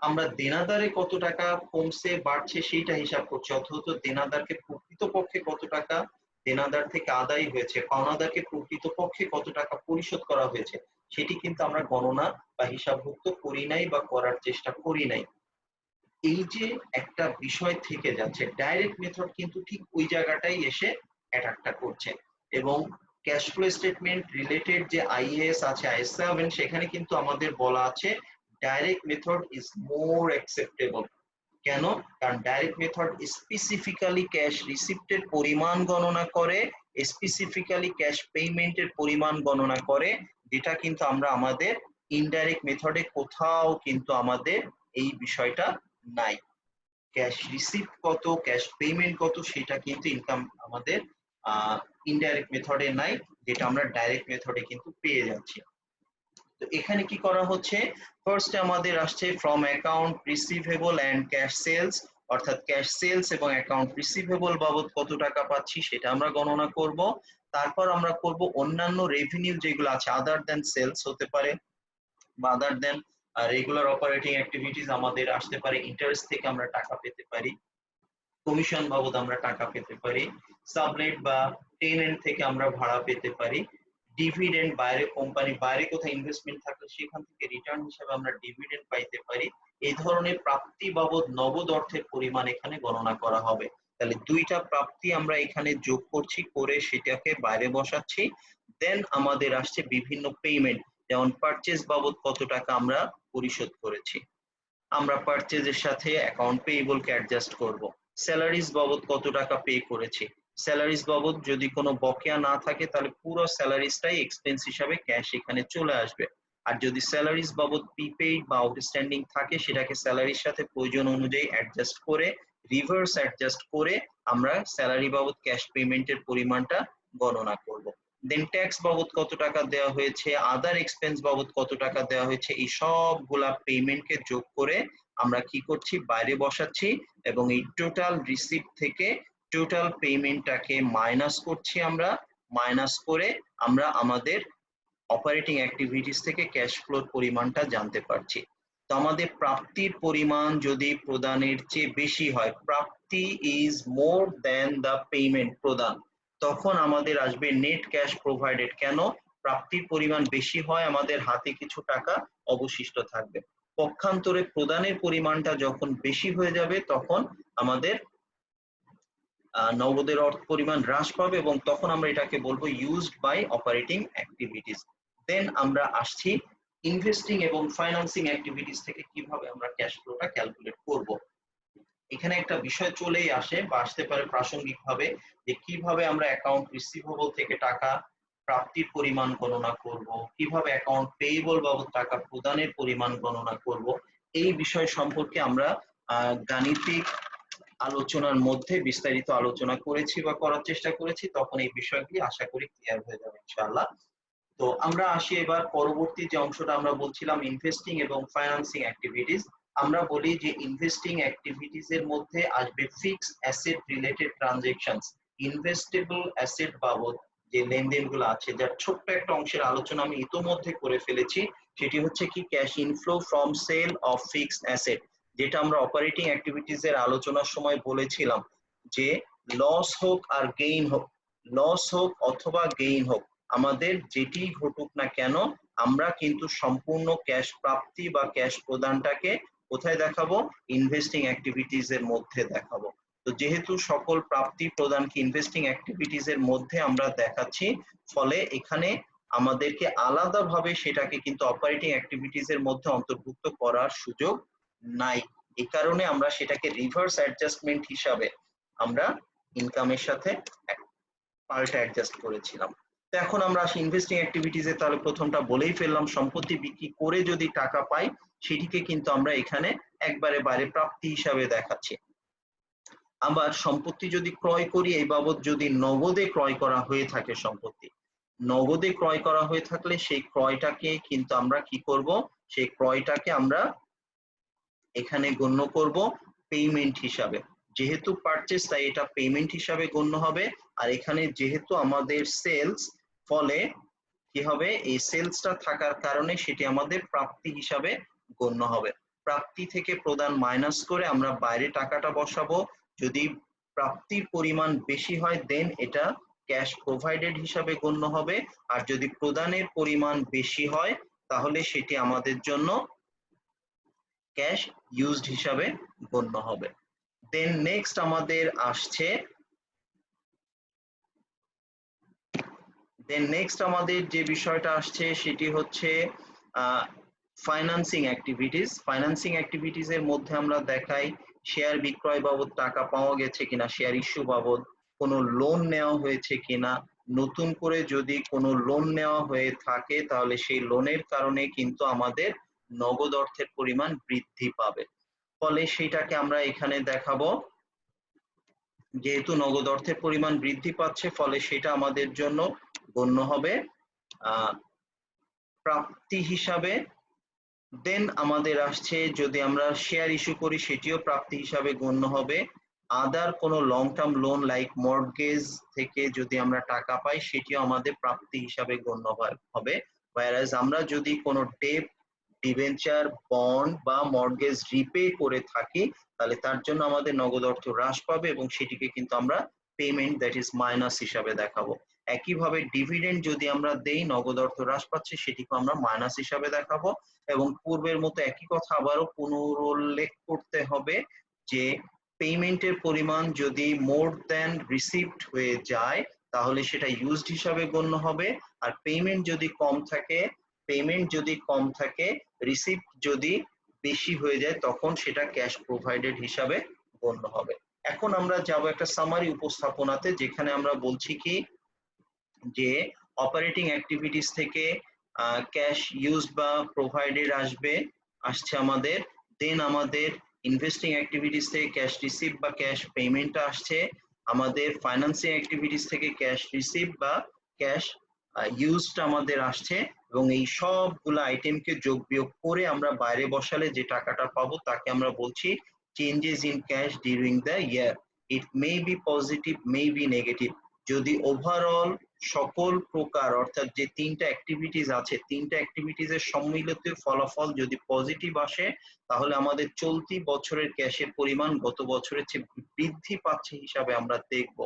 আমরা দেনাদারে কত টাকা কমছে বাড়ছে সেইটা হিসাব করছি, অথচ দেনাদারকে প্রকৃতপক্ষে কত টাকা দেনাদার থেকে আদায় হয়েছে, পাওনাদারকে প্রকৃতপক্ষে কত টাকা পরিশোধ করা হয়েছে সেটি কিন্তু আমরা গণনা বা হিসাবভুক্ত করি নাই বা করার চেষ্টা করি নাই। এই যে একটা বিষয় থেকে যাচ্ছে, ডাইরেক্ট মেথড কিন্তু ঠিক ওই জায়গাটাই এসে অ্যাটাকটা করছে। এবং ক্যাশ ফ্লো স্টেটমেন্ট রিলেটেড যে আইএএস আছে IAS 7 সেখানে কিন্তু আমাদের বলা আছে direct method is more acceptable. কেন? কারণ ডাইরেক্ট মেথড স্পেসিফিক্যালি ক্যাশ রিসিপ্টের পরিমাণ গণনা করে, স্পেসিফিক্যালি ক্যাশ পেমেন্টের পরিমাণ গণনা করে, যেটা কিন্তু আমরা আমাদের ইনডাইরেক্ট মেথডে কোথাও কিন্তু আমাদের এই বিষয়টা নাই। ক্যাশ রিসিপ্ট কত, ক্যাশ পেমেন্ট কত সেটা কিন্তু ইনকাম আমাদের ইনডাইরেক্ট মেথডে নাই, যেটা আমরা ডাইরেক্ট মেথডে কিন্তু পেয়ে যাচ্ছি। তো এখানে কি করা হচ্ছে, ফার্স্টে আমাদের আসছে from account receivable and cash sales, অর্থাৎ ক্যাশ সেলস এবং অ্যাকাউন্ট রিসিভেবল বাবদ কত টাকা পাচ্ছি সেটা আমরা গণনা করব। তারপর আমরা করব অন্যান্য রেভিনিউ যেগুলো আছে আদার দেন সেলস হতে পারে বা আদার দেন রেগুলার অপারেটিং অ্যাক্টিভিটিস আমাদের আসতে পারে, ইন্টারেস্ট থেকে আমরা টাকা পেতে পারি, কমিশন বাবদ আমরা টাকা পেতে পারি, সাবলেট বা টেনেন্ট থেকে আমরা ভাড়া পেতে পারি, ডিভিডেন্ড বাইরে কোম্পানি বাইরে কোথাও ইনভেস্টমেন্ট থাকলে সেখান থেকে রিটার্ন হিসেবে আমরা ডিভিডেন্ড পাইতে পারি, এই ধরনের প্রাপ্তি বাবদ নগদ অর্থের পরিমাণ এখানে গণনা করা হবে। তাহলে দুইটা প্রাপ্তি আমরা এখানে যোগ করছি, করে সেটাকে বাইরে বসাচ্ছি। দেন আমাদের আসছে বিভিন্ন পেমেন্ট, যেমন পারচেজ বাবদ কত টাকা আমরা পরিশোধ করেছি, আমরা পারচেজের সাথে অ্যাকাউন্ট পেয়েবলকে অ্যাডজাস্ট করব। স্যালারিজ বাবদ কত টাকা পে করেছি, স্যালারিজ বাবদ যদি কোনো বকেয়া না থাকে তাহলে পুরো স্যালারিজটাই এক্সপেন্স হিসাবে ক্যাশ এখানে চলে আসবে। আর যদি স্যালারিজ বাবদ প্রিপেইড বা আউটস্ট্যান্ডিং থাকে সেটাকে স্যালারির সাথে প্রয়োজন অনুযায়ী অ্যাডজাস্ট করে, রিভার্স অ্যাডজাস্ট করে আমরা স্যালারি বাবদ ক্যাশ পেমেন্টের পরিমাণটা গণনা করব। দেন ট্যাক্স বাবদ কত টাকা দেওয়া হয়েছে, আদার এক্সপেন্স বাবদ কত টাকা দেওয়া হয়েছে, এই সবগুলা পেমেন্টকে যোগ করে আমরা কি করছি, বাইরে বসাচ্ছি এবং এই টোটাল রিসিপ্ট থেকে টোটাল পেমেন্টটাকে মাইনাস করছি। আমরা মাইনাস করে আমরা আমাদের অপারেটিং অ্যাক্টিভিটিস থেকে ক্যাশ ফ্লোর পরিমাণটা জানতে পারছি। তো আমাদের প্রাপ্তির পরিমাণ যদি প্রদানের চেয়ে বেশি হয়, প্রাপ্তি is more than the payment প্রদান, তখন আমাদের আসবে নেট ক্যাশ প্রোভাইডেড। কেন? প্রাপ্তির পরিমাণ বেশি হয়, আমাদের হাতে কিছু টাকা অবশিষ্ট থাকবে। পক্ষান্তরে প্রদানের পরিমাণটা যখন বেশি হয়ে যাবে তখন আমাদের নগদের অর্থ পরিমাণ হ্রাস পাবে এবং তখন আমরা এটাকে বলবো ইউজড বাই অপারেটিং অ্যাক্টিভিটিস। দেন আমরা আসছি ইনভেস্টিং এবং ফাইন্যান্সিং অ্যাক্টিভিটিস থেকে কিভাবে আমরা ক্যাশ ফ্লোটা ক্যালকুলেট করব। এখানে একটা বিষয় চলেই আসে বা আসতে পারে প্রাসঙ্গিকভাবে, যে কিভাবে আমরা অ্যাকাউন্ট রিসিভেবল থেকে টাকা প্রাপ্তির পরিমাণ গণনা করব, কিভাবে অ্যাকাউন্ট পেয়েবল বাবদ টাকা প্রদানের পরিমাণ গণনা করব। এই বিষয় সম্পর্কে আমরা গাণিতিক আলোচনার মধ্যে বিস্তারিত আলোচনা করেছি বা করার চেষ্টা করেছি, তখন এই বিষয়গুলি আশা করি ক্লিয়ার হয়ে যাবে ইনশাআল্লাহ। তো আমরা আসি এবার পরবর্তী যে অংশটা আমরা বলছিলাম ইনভেস্টিং এবং ফাইন্যান্সিং অ্যাক্টিভিটিস। আমরা বলি যে ইনভেস্টিং অ্যাক্টিভিটিস এর মধ্যে আসবে fixed asset related transactions, investible asset বাবদ যে লেনদেনগুলো আছে, যার ছোট্ট একটা অংশের আলোচনা আমি ইতোমধ্যে করে ফেলেছি। সেটি হচ্ছে কি cash inflow from sale of fixed asset, যেটা আমরা অপারেটিং অ্যাক্টিভিটিস এর আলোচনার সময় বলেছিলাম যে লস হোক আর গেইন হোক, লস হোক অথবা গেইন হোক, আমাদের যেটি ঘটুক না কেন আমরা কিন্তু সম্পূর্ণ ক্যাশ প্রাপ্তি বা ক্যাশ প্রদানটাকে কোথায় দেখাবো, ইনভেস্টিং অ্যাক্টিভিটিস এর মধ্যে দেখাবো। তো যেহেতু সকল প্রাপ্তি প্রদানকে ইনভেস্টিং অ্যাক্টিভিটিস এর মধ্যে আমরা দেখাচ্ছি, ফলে এখানে আমাদেরকে আলাদাভাবে সেটাকে কিন্তু অপারেটিং অ্যাক্টিভিটিস এর মধ্যে অন্তর্ভুক্ত করার সুযোগ নাই। এই কারণে আমরা সেটাকে রিভার্স অ্যাডজাস্টমেন্ট হিসাবে আমরা ইনকামের সাথে পাল্টা অ্যাডজাস্ট করেছিলাম। তো এখন আমরা আসি ইনভেস্টিং অ্যাক্টিভিটিসে। তাহলে প্রথমটা বলেই ফেললাম, সম্পত্তি বিক্রি করে যদি টাকা পাই সেটিকে কিন্তু আমরা এখানে একবারে বাইরে প্রাপ্তি হিসাবে দেখাচ্ছি। আবার সম্পত্তি যদি ক্রয় করি, এই বাবদ যদি নগদে ক্রয় করা হয়ে থাকে, সম্পত্তি নগদে ক্রয় করা হয়ে থাকলে সেই ক্রয়টাকে কিন্তু আমরা কি করব, সেই ক্রয়টাকে আমরা এখানে গণ্য করব পেমেন্ট হিসাবে। যেহেতু পারচেজ তাই এটা পেমেন্ট হিসাবে গণ্য হবে। আর এখানে যেহেতু আমাদের সেলস, ফলে কি হবে, এই সেলসটা থাকার কারণে সেটি আমাদের প্রাপ্তি হিসাবে গণ্য হবে। প্রাপ্তি থেকে প্রদান মাইনাস করে আমরা বাইরে টাকাটা বসাবো। যদি প্রাপ্তির পরিমাণ বেশি হয় দেন এটা ক্যাশ প্রোভাইডেড হিসাবে গণ্য হবে, আর যদি প্রদানের পরিমাণ বেশি হয় তাহলে সেটি আমাদের জন্য ক্যাশ ইউজড হিসাবে গণ্য হবে। দেন নেক্সট আমাদের আসছে, যে বিষয়টা আসছে সেটি হচ্ছে ফাইন্যান্সিং অ্যাক্টিভিটিস। ফাইন্যান্সিং অ্যাক্টিভিটিস এর মধ্যে আমরা দেখাই শেয়ার বিক্রয় বাবদ টাকা পাওয়া গেছে কিনা, শেয়ার ইস্যু বাবদ কোনো লোন নেওয়া হয়েছে কিনা, নতুন করে যদি কোনো লোন নেওয়া হয়ে থাকে তাহলে সেই লোনের কারণে কিন্তু আমাদের নগদ অর্থের পরিমাণ বৃদ্ধি পাবে, ফলে সেটাকে আমরা এখানে দেখাবো। যেহেতু নগদ অর্থের পরিমাণ বৃদ্ধি পাচ্ছে ফলে সেটা আমাদের জন্য গণ্য হবে প্রাপ্তি হিসাবে। দেন আমাদের আসছে যদি আমরা শেয়ার ইস্যু করি সেটিও প্রাপ্তি হিসাবে গণ্য হবে। আদার কোনো long term loan like mortgage থেকে যদি আমরা টাকা পাই সেটিও আমাদের প্রাপ্তি হিসাবে গণ্য হবে। whereas আমরা যদি কোনো ডেট, ডিবেঞ্চার, বন্ড বা মর্টগেজ রিপে করে থাকি তাহলে তার জন্য আমাদের নগদ অর্থ হ্রাস পাবে এবং সেটিকে কিন্তু আমরা পেমেন্ট দ্যাট ইজ মাইনাস হিসাবে দেখাবো। একইভাবে ডিভিডেন্ড যদি আমরা দেই, নগদ অর্থ হ্রাস পাচ্ছে, সেটিকে আমরা মাইনাস হিসাবে দেখাবো। এবং পূর্বের মতো একই কথা আবারও পুনরুল্লেখ করতে হবে যে পেমেন্টের পরিমাণ যদি মোর দ্যান রিসিভড হয়ে যায় তাহলে সেটা ইউজড হিসাবে গণ্য হবে, আর পেমেন্ট যদি কম থাকে, রিসিপ্ট যদি বেশি হয়ে যায় তখন সেটা ক্যাশ প্রোভাইডেড হিসাবে গণ্য হবে। এখন আমরা যাব একটা সামারি উপস্থাপনাতে, যেখানে আমরা বলছি কি যে অপারেটিং অ্যাক্টিভিটিস থেকে ক্যাশ ইউজ বা প্রোভাইডেড আসছে আমাদের, দেন আমাদের ইনভেস্টিং অ্যাক্টিভিটিস থেকে ক্যাশ রিসিভ বা ক্যাশ পেমেন্ট আসছে, আমাদের ফাইন্যান্সিং অ্যাক্টিভিটিস থেকে ক্যাশ রিসিভ বা ক্যাশ ইউজড আমাদের আসছে, এবং এই সবগুলো আইটেমকে যোগ বিয়োগ করে আমরা বাইরে বসালে যে টাকাটা পাবো তাকে আমরা বলছি changes in cash during the year. It may be positive, may be negative. যদি ওভারঅল সকল প্রকার অর্থাৎ যে তিনটা অ্যাক্টিভিটিস আছে, তিনটা অ্যাক্টিভিটিসের সম্মিলিত ফলাফল যদি পজিটিভ আসে তাহলে আমাদের চলতি বছরের ক্যাশের পরিমাণ গত বছরের চেয়ে বৃদ্ধি পাচ্ছে হিসাবে আমরা দেখব।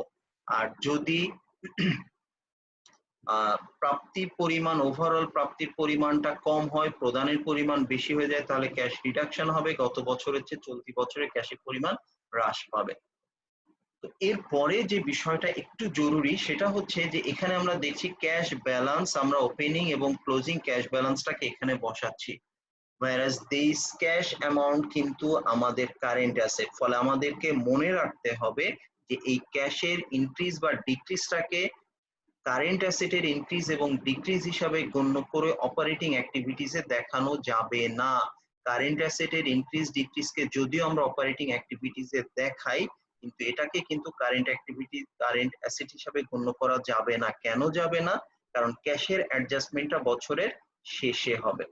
আর যদি প্রাপ্তির পরিমাণ, ওভারঅল প্রাপ্তির পরিমাণটা কম হয়, প্রদানের পরিমাণ বেশি হয়ে যায়, তাহলে ক্যাশ রিডাকশন হবে, গত বছরের চেয়ে চলতি বছরের ক্যাশের পরিমাণ হ্রাস পাবে। তো এরপরে যে বিষয়টা একটু জরুরি সেটা হচ্ছে যে এখানে আমরা দেখছি ক্যাশ ব্যালেন্স, আমরা ওপেনিং এবং ক্লোজিং ক্যাশ ব্যালেন্সটাকে এখানে বসাচ্ছি, whereas this ক্যাশ অ্যামাউন্ট কিন্তু আমাদের কারেন্ট অ্যাসেট। ফলে আমাদেরকে মনে রাখতে হবে যে এই ক্যাশের ইনক্রিজ বা ডিক্রিজটাকে কারেন্ট অ্যাসেটের ইনক্রিজ এবং ডিক্রিজ হিসাবে গণ্য করে অপারেটিং অ্যাক্টিভিটিসে দেখানো যাবে না। কারেন্ট অ্যাসেটের ইনক্রিজ ডিক্রিজকে যদিও আমরা অপারেটিং অ্যাক্টিভিটিসে দেখাই, কিন্তু এটাকে কিন্তু কারেন্ট অ্যাসেট হিসাবে গণ্য করা যাবে না। কেন যাবে না? কারণ ক্যাশের অ্যাডজাস্টমেন্টটা বছরের শেষে হবে।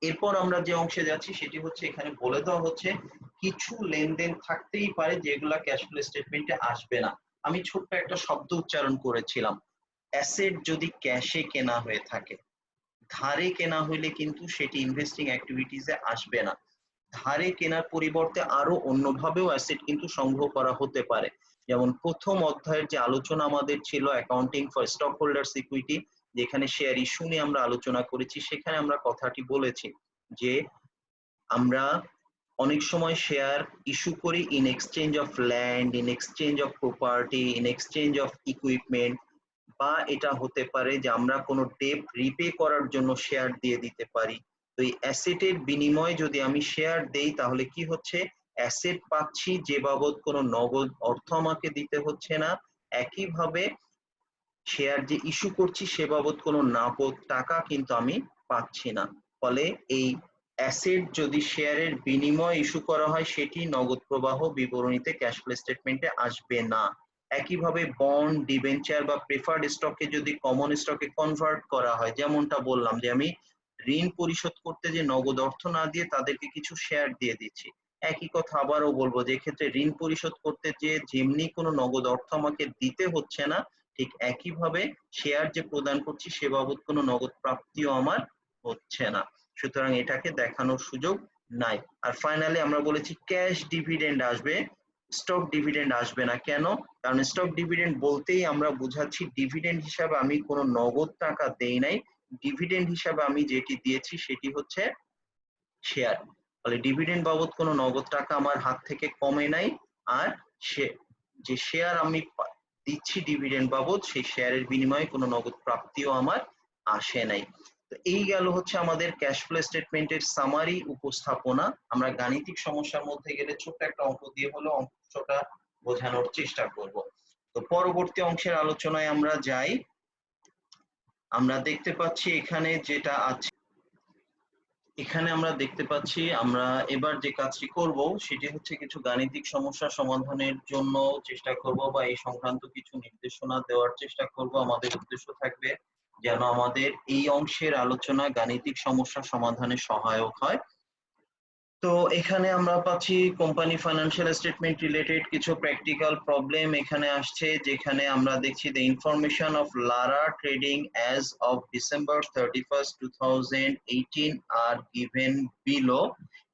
এরপর আমরা যে অংশে যাচ্ছি সেটি হচ্ছে এখানে বলে দেওয়া হচ্ছে কিছু লেনদেন থাকতেই পারে যেগুলা ক্যাশ ফ্লো স্টেটমেন্টে আসবে না। আমি ছোট্ট একটা শব্দ উচ্চারণ করেছিলাম, অ্যাসেট যদি ক্যাশে কেনা হয়ে থাকে, ধারে কেনা হইলে কিন্তু সেটি ইনভেস্টিং অ্যাক্টিভিটিসে আসবে না। ধারে কেনার পরিবর্তে আরো অন্যভাবেও অ্যাসেট কিন্তু সংগ্রহ করা হতে পারে। যেমন প্রথম অধ্যায়ের যে আলোচনা আমাদের ছিল accounting for stock holders equity, যেখানে শেয়ার ইস্যু নিয়ে আমরা আলোচনা করেছি, সেখানে আমরা কথাটি বলেছি যে আমরা অনেক সময় শেয়ার ইস্যু করি in exchange of land, in exchange of property, in exchange of equipment, বা এটা হতে পারে যে আমরা কোনো ডেট রিপে করার জন্য শেয়ার দিয়ে দিতে পারি। তো এই অ্যাসেটের বিনিময়ে যদি আমি শেয়ার দেই তাহলে কি হচ্ছে, অ্যাসেট পাচ্ছি যে বাবদ কোনো নগদ অর্থ আমাকে দিতে হচ্ছে না, একইভাবে শেয়ার যে ইস্যু করছি সে বাবদ কোনো নগদ টাকা কিন্তু আমি পাচ্ছি না। ফলে এই অ্যাসেট যদি শেয়ারের বিনিময়ে ইস্যু করা হয় সেটি নগদ প্রবাহ বিবরণীতে ক্যাশ ফ্লো স্টেটমেন্টে আসবে না। একইভাবে বন্ড, ডিবেঞ্চার বা প্রেফার্ড স্টককে যদি কমন স্টকে কনভার্ট করা হয়, যেমনটা বললাম যে আমি ঋণ পরিশোধ করতে যে নগদ অর্থ না দিয়ে তাদেরকে কিছু শেয়ার দিয়ে দিচ্ছি, একই কথা আবারও বলবো যে ক্ষেত্রে ঋণ পরিশোধ করতে যে যেমনি কোনো নগদ অর্থ আমাকে দিতে হচ্ছে না, ঠিক একইভাবে শেয়ার যে প্রদান করছি সে বাবদ কোনো নগদ প্রাপ্তিও আমার হচ্ছে না, সুতরাং এটাকে দেখানোর সুযোগ নাই। আর ফাইনালি আমরা বলেছি ক্যাশ ডিভিডেন্ড আসবে, স্টক ডিভিডেন্ড আসবে না। কেন? কারণ স্টক ডিভিডেন্ড বলতেই আমরা বুঝাচ্ছি ডিভিডেন্ড হিসাবে আমি কোনো নগদ টাকা দেই নাই, ডিভিডেন্ড হিসাবে আমি যেটি দিয়েছি সেটি হচ্ছে শেয়ার। ফলে ডিভিডেন্ড বাবদ কোনো নগদ টাকা আমার হাত থেকে কমে নাই, আর যে শেয়ার আমি দিচ্ছি ডিভিডেন্ড বাবদ সেই শেয়ারের বিনিময়ে কোনো নগদ প্রাপ্তিও আমার আসে নাই। তো এই গেল হচ্ছে আমাদের ক্যাশ ফ্লো স্টেটমেন্টের সামারি উপস্থাপনা। আমরা গাণিতিক সমস্যার মধ্যে গেলে ছোট্ট একটা অঙ্ক দিয়ে হলো অংশটা বোঝানোর চেষ্টা করব। তো পরবর্তী অংশের আলোচনায় আমরা যাই। আমরা দেখতে পাচ্ছি এখানে যেটা আছে, এখানে আমরা দেখতে পাচ্ছি আমরা এবার যে কাজটি করব সেটি হচ্ছে কিছু গাণিতিক সমস্যা সমাধানের জন্য চেষ্টা করব বা এই সংক্রান্ত কিছু নির্দেশনা দেওয়ার চেষ্টা করব। আমাদের উদ্দেশ্য থাকবে যেন আমাদের এই অংশের আলোচনা গাণিতিক সমস্যা সমাধানে সহায়ক হয়। তো এখানে আমরা পাচ্ছি কোম্পানি ফাইন্যান্সিয়াল স্টেটমেন্ট রিলেটেড কিছু প্র্যাকটিক্যাল প্রবলেম এখানে আসছে, যেখানে আমরা দেখছি the information of Lara trading as of December 31st 2018 are given below.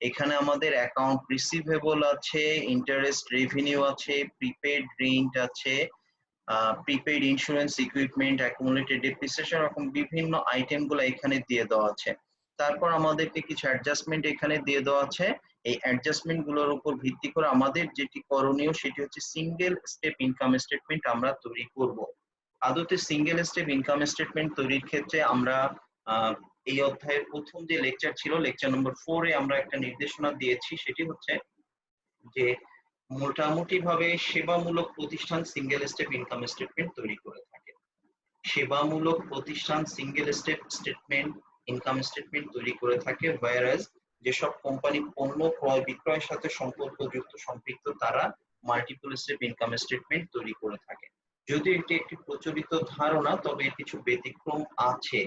এখানে আমাদের অ্যাকাউন্ট রিসিভেবল আছে, ইন্টারেস্ট রেভিনিউ আছে, প্রিপেড রেন্ট আছে, prepaid insurance, equipment, accumulated depreciation, এরকম বিভিন্ন আইটেম গুলো এখানে দিয়ে দেওয়া আছে। তারপর আমাদেরকে কিছু অ্যাডজাস্টমেন্ট এখানে দিয়ে দেওয়া আছে। এই অ্যাডজাস্টমেন্ট গুলোর উপর ভিত্তি করে আমাদের যেটি করণীয় সেটি হচ্ছে সিঙ্গেল স্টেপ ইনকাম স্টেটমেন্ট আমরা তৈরি করব। আদতে সিঙ্গেল স্টেপ ইনকাম স্টেটমেন্ট তৈরির ক্ষেত্রে আমরা এই অধ্যায়ের প্রথম যে লেকচার ছিল, লেকচার নম্বর 4 এ আমরা একটা নির্দেশনা দিয়েছি, সেটি হচ্ছে যে মোটামুটি ভাবে সেবামূলক প্রতিষ্ঠান সিঙ্গেল স্টেপ ইনকাম স্টেটমেন্ট তৈরি করে থাকে। সেবামূলক প্রতিষ্ঠান single step statement income statement তৈরি করে থাকে, whereas যেসব কোম্পানি পণ্য ক্রয় বিক্রয়ের সাথে সম্পর্কযুক্ত সম্পৃক্ত তারা মাল্টিপল স্টেপ ইনকাম স্টেটমেন্ট তৈরি করে থাকে। যদিও এটি একটি প্রচলিত ধারণা, তবে এর কিছু ব্যতিক্রম আছে,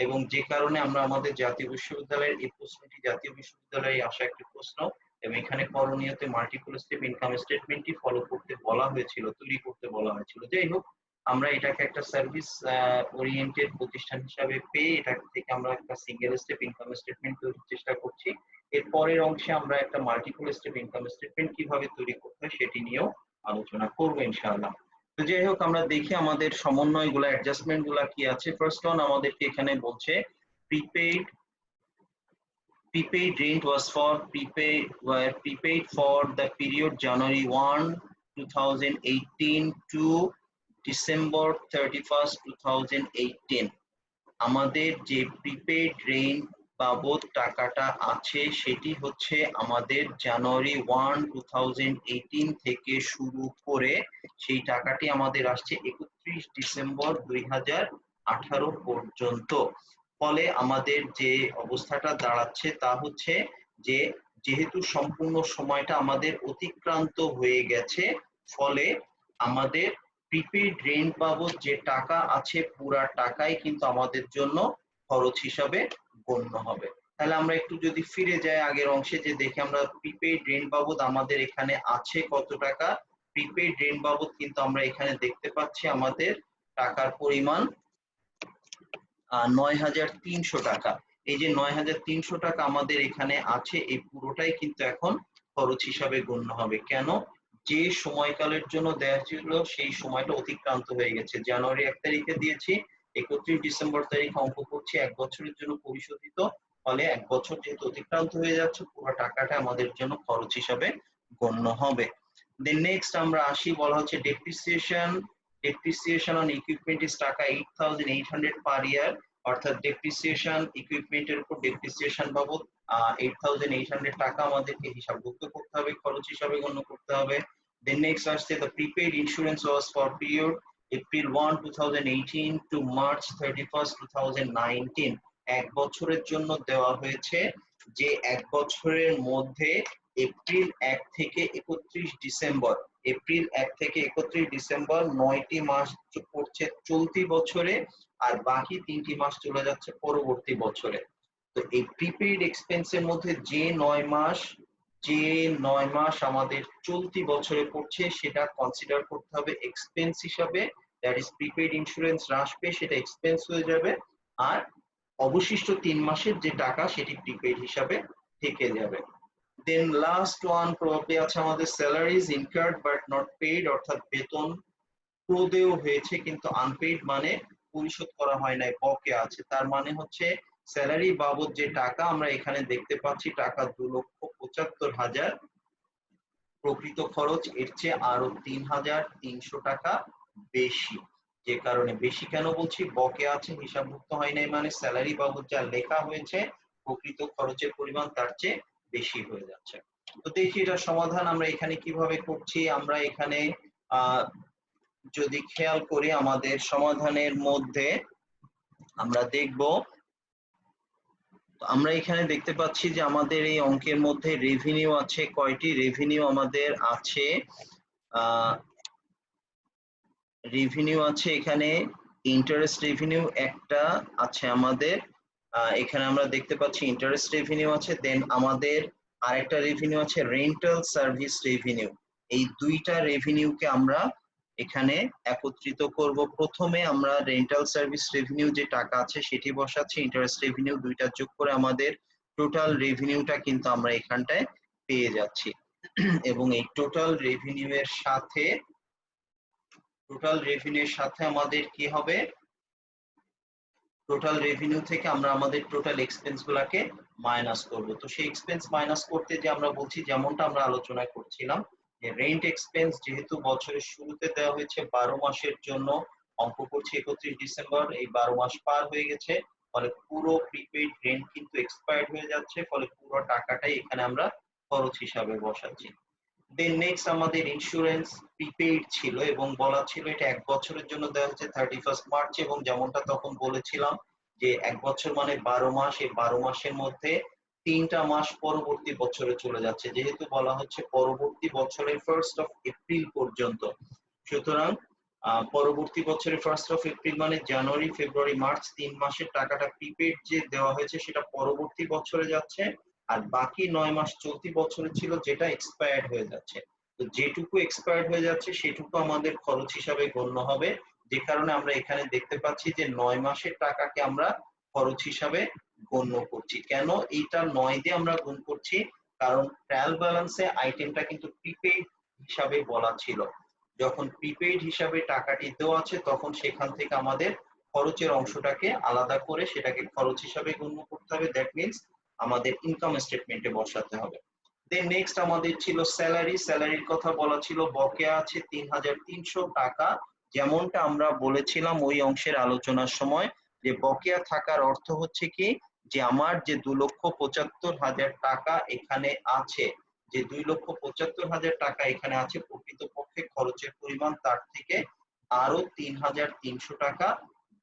এবং যে কারণে আমরা আমাদের জাতীয় বিশ্ববিদ্যালয়ের এই প্রশ্নটি জাতীয় বিশ্ববিদ্যালয়ে আসা একটি প্রশ্ন, এবং এখানে করণীয়তে মাল্টিপল স্টেপ ইনকাম স্টেটমেন্টই ফলো করতে বলা হয়েছিল, তৈরি করতে বলা হয়েছিল। যাই হোক, আমরা এটাকে একটা সার্ভিস ওরিয়েন্টেড প্রতিষ্ঠান হিসাবে পেয়ে এটা থেকে আমরা একটা সিঙ্গেল স্টেপ ইনকাম স্টেটমেন্ট তৈরির চেষ্টা করছি। এর পরের অংশে আমরা একটা মাল্টিপল স্টেপ ইনকাম স্টেটমেন্ট কিভাবে তৈরি করতে হয় সেটি নিয়েও আলোচনা করবো ইনশাআল্লাহ। তো যাই হোক, আমরা দেখি আমাদের সমন্বয় গুলা, অ্যাডজাস্টমেন্ট গুলা কি আছে। ফার্স্ট ওয়ান আমাদেরকে এখানে বলছে prepaid rent was prepaid for the period January 1, 2018 to December 31st, 2018। আমাদের যে প্রিপেইড রেন্ট বাবদ টাকাটা আছে সেটি হচ্ছে আমাদের জানুয়ারি 1, 2018 থেকে শুরু করে সেই টাকাটি আমাদের আসছে 31 ডিসেম্বর 2018 পর্যন্ত। ফলে আমাদের যে অবস্থাটা দাঁড়াচ্ছে তা হচ্ছে যে যেহেতু সম্পূর্ণ সময়টা আমাদের অতিক্রান্ত হয়ে গেছে, ফলে আমাদের প্রিপেইড রেন্ট বাবদ যে টাকা আছে পুরা টাকাই কিন্তু আমাদের জন্য খরচ হিসাবে গণ্য হবে। তাহলে আমরা একটু যদি ফিরে যাই আগের অংশে, যে দেখি আমরা প্রিপেইড রেন্ট বাবদ আমাদের এখানে আছে কত টাকা। প্রিপেইড রেন্ট বাবদ কিন্তু আমরা এখানে দেখতে পাচ্ছি আমাদের টাকার পরিমাণ ৯,৩০০ টাকা। এই যে ৯,৩০০ টাকা আমাদের এখানে আছে, এই পুরোটাই কিন্তু এখন খরচ হিসাবে গণ্য হবে। কেন? যে সময়কালের জন্য দেওয়া ছিল সেই সময়টা অতিক্রান্ত হয়ে গেছে। জানুয়ারি 1 তারিখে দিয়েছি, 31 ডিসেম্বর তারিখে অঙ্ক করছি, 1 বছরের জন্য পরিশোধিত। ফলে 1 বছর যেহেতু অতিক্রান্ত হয়ে যাচ্ছে, পুরো টাকাটা আমাদের জন্য খরচ হিসাবে গণ্য হবে। দেন নেক্সট আমরা আসি, বলা হচ্ছে depreciation on equipment is টাকা 8,800 পার ইয়ার, অর্থাৎ ডেপ্রিসিয়েশন ইকুইপমেন্টের উপর ডেপ্রিসিয়েশন বাবদ 8,800 টাকা আমাদেরকে হিসাবভুক্ত করতে হবে, খরচ হিসাবে গণ্য করতে হবে। দেন নেক্সট আসছে the prepaid insurance was for period April 1, 2018 to March 31st, 2019। 1 বছরের জন্য দেওয়া হয়েছে, যে 1 বছরের মধ্যে এপ্রিল 1 থেকে 31 ডিসেম্বর, এপ্রিল 1 থেকে 31 ডিসেম্বর 9টি মাস পড়ছে চলতি বছরে, আর বাকি 3টি মাস চলে যাচ্ছে পরবর্তী বছরে। তো এই প্রিপেইড এক্সপেন্সের মধ্যে যে 9 মাস আমাদের চলতি বছরে পড়ছে সেটা কনসিডার করতে হবে এক্সপেন্স হিসাবে, দ্যাট ইজ প্রিপেইড ইন্স্যুরেন্স হ্রাস পেয়ে সেটা এক্সপেন্স হয়ে যাবে, আর অবশিষ্ট 3 মাসের যে টাকা সেটি প্রিপেইড হিসাবে থেকে যাবে। দেন লাস্ট ওয়ান প্রবাবলি আছে আমাদের salaries incurred but not paid, অর্থাৎ বেতন প্রদেয় হয়েছে কিন্তু আনপেইড মানে পরিশোধ করা হয় নাই, বকেয়া আছে। তার মানে হচ্ছে স্যালারি বাবদ যে টাকা আমরা এখানে দেখতে পাচ্ছি টাকা 2,75,000, প্রকৃত খরচ এর চেয়ে আরো 3,300 টাকা বেশি। যে কারণে বেশি কেন বলছি, বকেয়া আছে, হিসাবভুক্ত হয় নাই, মানে স্যালারি বাবদ যা লেখা হয়েছে প্রকৃত খরচের পরিমাণ তার চেয়ে বেশি হয়ে যাচ্ছে। তো দেখি এটা সমাধান আমরা এখানে কিভাবে করছি। আমরা এখানে যদি খেয়াল করি আমাদের সমাধানের মধ্যে আমরা দেখব, আমরা এখানে দেখতে পাচ্ছি যে আমাদের এই অঙ্কের মধ্যে রেভিনিউ আছে কয়টি? রেভিনিউ আমাদের আছে এখানে ইন্টারেস্ট রেভিনিউ একটা আছে আমাদের, এখানে আমরা দেখতে পাচ্ছি ইন্টারেস্ট রেভিনিউ আছে। দেন আমাদের আরেকটা রেভিনিউ আছে রেন্টাল সার্ভিস রেভিনিউ। এই দুইটা রেভিনিউকে আমরা এখানে একত্রিত করব। প্রথমে আমরা রেন্টাল সার্ভিস রেভিনিউ যে টাকা আছে সেটি বসাচ্ছি, ইন্টারেস্ট রেভিনিউ দুইটা যোগ করে আমাদের টোটাল রেভিনিউটা কিন্তু আমরা এখানটায় পেয়ে যাচ্ছি। এবং এই টোটাল রেভিনিউ এর সাথে টোটাল রেভিনিউর সাথে আমাদের কি হবে, টোটাল রেভিনিউ থেকে আমরা আমাদের টোটাল এক্সপেন্স গুলাকে মাইনাস করব। তো সেই এক্সপেন্স মাইনাস করতে যে আমরা বলছি, যেমনটা আমরা আলোচনা করছিলাম যে রেন্ট এক্সপেন্স যেহেতু বছরের শুরুতে দেওয়া হয়েছে 12 মাসের জন্য, অঙ্ক করছি 31 ডিসেম্বর, এই 12 মাস পার হয়ে গেছে, ফলে পুরো প্রিপেইড রেন্ট কিন্তু এক্সপায়ার্ড হয়ে যাচ্ছে, ফলে পুরো টাকাটাই এখানে আমরা খরচ হিসাবে বসাচ্ছি। দেন নেক্সট আমাদের ইন্স্যুরেন্স প্রিপেইড ছিল এবং বলা ছিল এটা 1 বছরের জন্য দেওয়া হচ্ছে 31 মার্চ, এবং যেমনটা তখন বলেছিলাম যে 1 বছর মানে 12 মাস, এই 12 মাসের মধ্যে 3টা মাস পরবর্তী বছরে চলে যাচ্ছে, যেহেতু বলা হচ্ছে পরবর্তী বছরের 1st অফ এপ্রিল পর্যন্ত। সুতরাং পরবর্তী বছরের 1st অফ এপ্রিল মানে জানুয়ারি ফেব্রুয়ারি মার্চ 3 মাসের টাকাটা প্রিপেইড যে দেওয়া হয়েছে সেটা পরবর্তী বছরে যাচ্ছে, আর বাকি 9 মাস চলতি বছরে ছিল যেটা এক্সপায়ার্ড হয়ে যাচ্ছে। তো যেটুকু এক্সপায়ার্ড হয়ে যাচ্ছে সেটুকু আমাদের খরচ হিসাবে গণ্য হবে, যে কারণে আমরা এখানে দেখতে পাচ্ছি যে 9 মাসের টাকাকে আমরা খরচ হিসাবে গণ্য করছি। কেন এইটা 9 দিয়ে আমরা গুণ করছি, কারণ ট্রায়াল ব্যালেন্সে আইটেমটা কিন্তু প্রিপেইড হিসাবে বলা ছিল। যখন প্রিপেইড হিসাবে টাকাটি দেওয়া আছে তখন সেখান থেকে আমাদের খরচের অংশটাকে আলাদা করে সেটাকে খরচ হিসাবে গণ্য করতে হবে, দ্যাট মিনস আমাদের ইনকাম স্টেটমেন্টে বসাতে হবে। দেন নেক্সট আমাদের ছিল স্যালারি, স্যালারির কথা বলা ছিল বকেয়া আছে 3300 টাকা, যেমনটা আমরা বলেছিলাম ওই অংশের আলোচনার সময় যে বকেয়া থাকার অর্থ হচ্ছে কি, যে আমার যে 2,75,000 টাকা এখানে আছে, যে 2,75,000 টাকা এখানে আছে, প্রকৃতপক্ষে খরচের পরিমাণ তার থেকে আরো 3,300 টাকা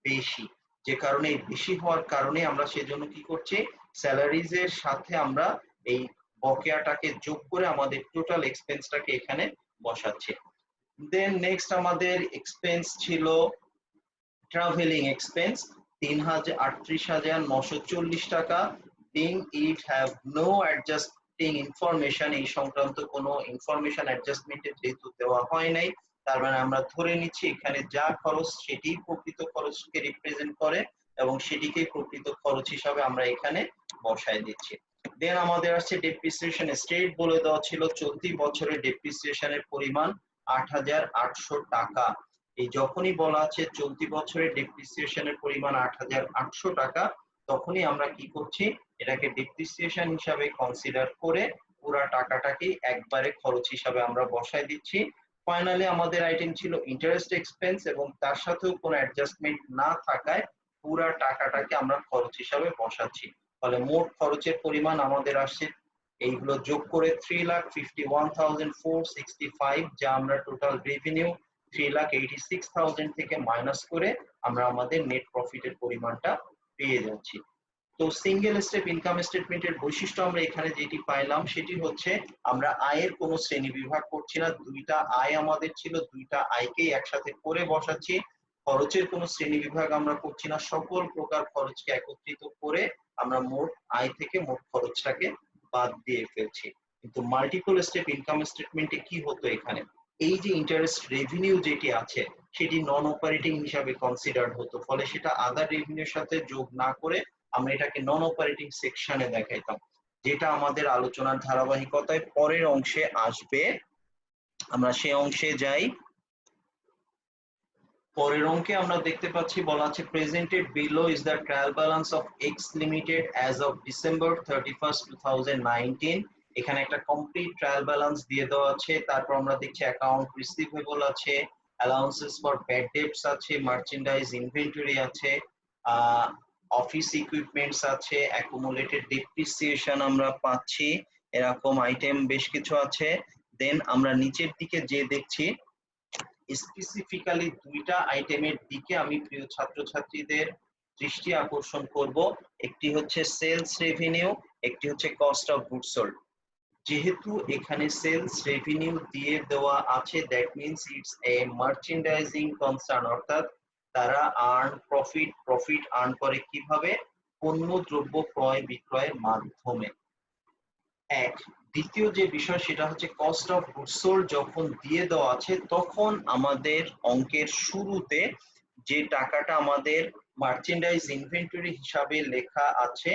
বেশি, যে কারণে বেশি হওয়ার কারণে আমরা সেজন্য কি করছি, স্যালারিজ এর সাথে আমরা এই বকেয়াটাকে যোগ করে আমাদের টোটাল এক্সপেন্সটাকে এখানে বসাচ্ছি। দেন নেক্সট আমাদের এক্সপেন্স ছিল ট্রাভেলিং এক্সপেন্স 38,940 টাকা, being it have no adjusting information, এই সংক্রান্ত কোনো ইনফরমেশন অ্যাডজাস্টমেন্টের যেহেতু দেওয়া হয় নাই, তার মানে আমরা ধরে নিচ্ছি এখানে যা খরচ সেটি প্রকৃত খরচকে রিপ্রেজেন্ট করে এবং সেটিকে প্রকৃত খরচ হিসাবে আমরা এখানে বসায় দিচ্ছি। দেন আমাদের আছে ডেপ্রিসিয়েশন স্টেট, বলে দেওয়া ছিল চলতি বছরের ডেপ্রিসিয়েশনের পরিমাণ 8,800 টাকা। এই যখনই বলা আছে চলতি বছরের ডেপ্রিসিয়েশনের পরিমাণ 8,800 টাকা, তখনই আমরা কি করছি, এটাকে ডেপ্রিসিয়েশন হিসাবে কনসিডার করে পুরো টাকাটাকে একবারে খরচ হিসাবে আমরা বসায় দিচ্ছি। ফাইনালি আমাদের আইটেম ছিল ইন্টারেস্ট এক্সপেন্স এবং তার সাথেও কোনো অ্যাডজাস্টমেন্ট না থাকায় পুরো টাকাটাকে আমরা খরচ হিসাবে বসাচ্ছি, ফলে মোট খরচের পরিমাণ আমাদের আসছে এইগুলো যোগ করে 3,51,465, যা আমরা টোটাল রেভিনিউ 3,86,000 থেকে মাইনাস করে আমরা আমাদের নেট প্রফিটের পরিমাণটা পেয়ে যাচ্ছি। তো সিঙ্গেল স্টেপ ইনকাম স্টেটমেন্টের বৈশিষ্ট্য আমরা এখানে যেটি পাইলাম সেটি হচ্ছে আমরা আয়ের কোনো শ্রেণী বিভাগ করছি না, দুইটা আয় আমাদের ছিল, দুইটা আয়কেই একসাথে করে বসাচ্ছি। খরচের কোনো শ্রেণী বিভাগ আমরা করছি না, সকল প্রকার খরচকে একত্রিত করে আমরা মোট আয় থেকে মোট খরচটাকে বাদ দিয়ে ফেলছি। কিন্তু মাল্টিপল স্টেপ ইনকাম স্টেটমেন্টে কি হতো, এখানে এই যে ইন্টারেস্ট রেভিনিউ যেটি আছে সেটি নন অপারেটিং হিসাবে কনসিডার হতো, ফলে সেটা আদার রেভিনিউর সাথে যোগ না করে আমরা এটাকে নন অপারেটিং সেকশনে দেখাইতাম, যেটা আমাদের আলোচনার ধারাবাহিকতায় পরের অংশে আসবে। আমরা সে অংশে যাই। পরের অঙ্কে আমরা দেখতে পাচ্ছি বলা আছে presented below is the trial balance of x limited as of December 31, 2019। এখানে একটা কমপ্লিট ট্রায়াল ব্যালেন্স দিয়ে দেওয়া আছে, তারপর আমরা দেখছি অ্যাকাউন্ট রিসিভেবল আছে, অ্যালাউন্সেস ফর ব্যাড ডেটস আছে, মার্চেন্ডাইজ ইনভেন্টরি আছে, অফিস ইকুইপমেন্টস আছে, অ্যাকুমুলেটেড ডেপ্রিসিয়েশন আমরা পাচ্ছি, এরকম আইটেম বেশ কিছু আছে। দেন আমরা নিচের দিকে যে দেখছি স্পেসিফিক্যালি দুইটা আইটেমের দিকে আমি প্রিয় ছাত্রছাত্রীদের দৃষ্টি আকর্ষণ করব, একটি হচ্ছে সেলস রেভিনিউ, একটি হচ্ছে কস্ট অফ গুডস সোল্ড। যেহেতু এখানে সেলস রেভিনিউ দিয়ে দেওয়া আছে, that means it's a merchandising concern, অর্থাৎ তারা প্রফিট আর্ন করে কিভাবে, পণ্য দ্রব্য ক্রয় বিক্রয়ের মাধ্যমে। এক, দ্বিতীয় যে বিষয় সেটা হচ্ছে কস্ট অফ গুডস সোল্ড, যখন দিয়ে দেওয়া আছে তখন আমাদের অঙ্কের শুরুতে যে টাকাটা আমাদের মার্চেন্ডাইজ ইনভেন্টরি হিসাবে লেখা আছে,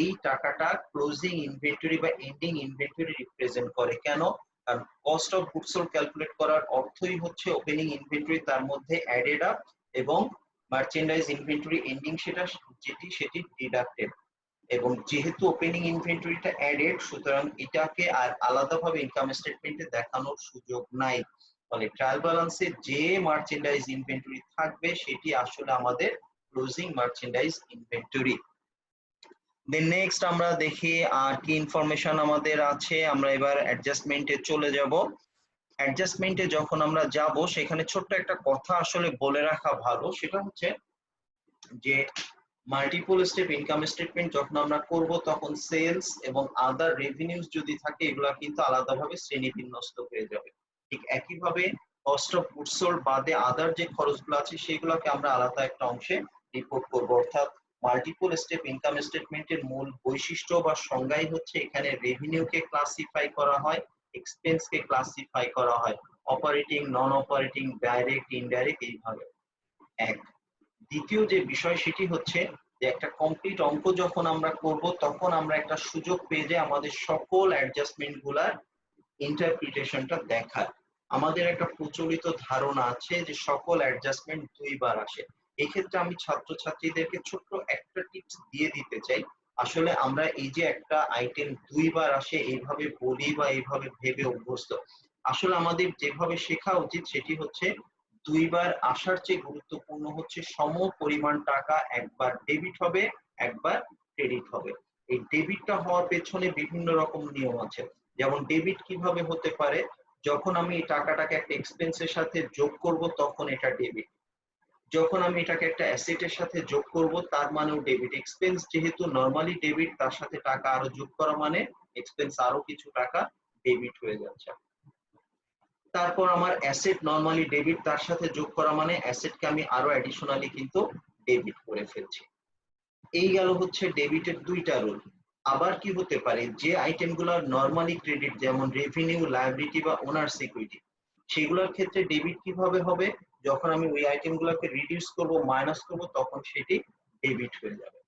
এই টাকাটা ক্লোজিং ইনভেন্টরি বা এন্ডিং ইনভেন্টরি রিপ্রেজেন্ট করে। কেন? কারণ cost of goods sold calculate করার অর্থই হচ্ছে ওপেনিং ইনভেন্টরি তার মধ্যে অ্যাডেড আপ এবং মার্চেন্ডাইজ ইনভেন্টরি এন্ডিং সেটি ডিডাক্টেড। এবং যেহেতু ওপেনিং ইনভেন্টরিটা অ্যাডেড, সুতরাং এটাকে আর আলাদাভাবে ইনকাম স্টেটমেন্টে দেখানোর সুযোগ নাই। ফলে ট্রায়াল ব্যালেন্সে যে মার্চেন্ডাইজ ইনভেন্টরি থাকবে সেটি আসলে আমাদের closing merchandise inventory. Then next আমরা দেখি আর কি ইনফরমেশন আমাদের আছে। আমরা এবার অ্যাডজাস্টমেন্টে চলে যাব। অ্যাডজাস্টমেন্টে যখন আমরা যাব সেখানে ছোট্ট একটা কথা আসলে বলে রাখা ভালো, সেটা হচ্ছে যে মাল্টিপল স্টেপ ইনকাম স্টেটমেন্ট যখন আমরা করব তখন সেলস এবং আদার রেভিনিউজ যদি থাকে এগুলা কিন্তু আলাদাভাবে শ্রেণীবিন্যস্ত হয়ে যাবে। ঠিক একইভাবে কস্ট অফ গুডস সোল্ড বাদে আদার যে খরচগুলো আছে সেগুলোকে আমরা আলাদা একটা অংশে রিপোর্ট করব। অর্থাৎ মাল্টিপল স্টেপ ইনকাম স্টেটমেন্টের মূল বৈশিষ্ট্য বা সংজ্ঞাই হচ্ছে এখানে রেভিনিউকে ক্লাসিফাই করা হয়, এক্সপেন্সকে ক্লাসিফাই করা হয়, অপারেটিং, নন অপারেটিং, ডাইরেক্ট, ইনডাইরেক্ট, এইভাবে। এক দ্বিতীয় যে বিষয় সেটি হচ্ছে যে একটা কমপ্লিট অঙ্ক যখন আমরা করব তখন আমরা একটা সুযোগ পেয়ে যাই আমাদের সকল অ্যাডজাস্টমেন্ট গুলার ইন্টারপ্রিটেশনটা দেখার। আমাদের একটা প্রচলিত ধারণা আছে যে সকল অ্যাডজাস্টমেন্ট দুইবার আসে। এক্ষেত্রে আমি ছাত্রছাত্রীদেরকে ছোট্ট একটা টিপস দিয়ে দিতে চাই। আসলে আমরা এই যে একটা আইটেম দুইবার আসে এইভাবে বলি বা এইভাবে ভেবে অভ্যস্ত, আসলে আমাদের যেভাবে শেখা উচিত সেটি হচ্ছে দুইবার আসার চেয়ে গুরুত্বপূর্ণ হচ্ছে সম পরিমাণ টাকা একবার ডেবিট হবে একবার ক্রেডিট হবে। এই ডেবিটটা হওয়ার পেছনে বিভিন্ন রকম নিয়ম আছে। যেমন ডেবিট কিভাবে হতে পারে, যখন আমি এই টাকাটাকে একটা এক্সপেন্সের সাথে যোগ করব তখন এটা ডেবিট, যখন আমি এটাকে একটা অ্যাসেটের সাথে যোগ করব তার মানেও ডেবিট। এক্সপেন্স যেহেতু নরমালি ডেবিট, তার সাথে টাকা আরো যোগ করা মানে এক্সপেন্স আরো কিছু টাকা ডেবিট হয়ে যাচ্ছে। তারপর আমার অ্যাসেট নরমালি ডেবিট, তার সাথে যোগ করা মানে অ্যাসেটকে আমি আরো অ্যাডিশনালি কিন্তু ডেবিট করে ফেলছি। এই গেল হচ্ছে ডেবিটের দুইটা রুল। আবার কি হতে পারে, যে আইটেমগুলো নরমালি ক্রেডিট যেমন রেভিনিউ, লায়াবিলিটি বা ওনার সিকিউরিটি, সেগুলোর ক্ষেত্রে ডেবিট কিভাবে হবে, যখন আমি ওই আইটেমগুলোকে রিডিউস করব, মাইনাস করব, তখন সেটি ডেবিট হয়ে যাবে।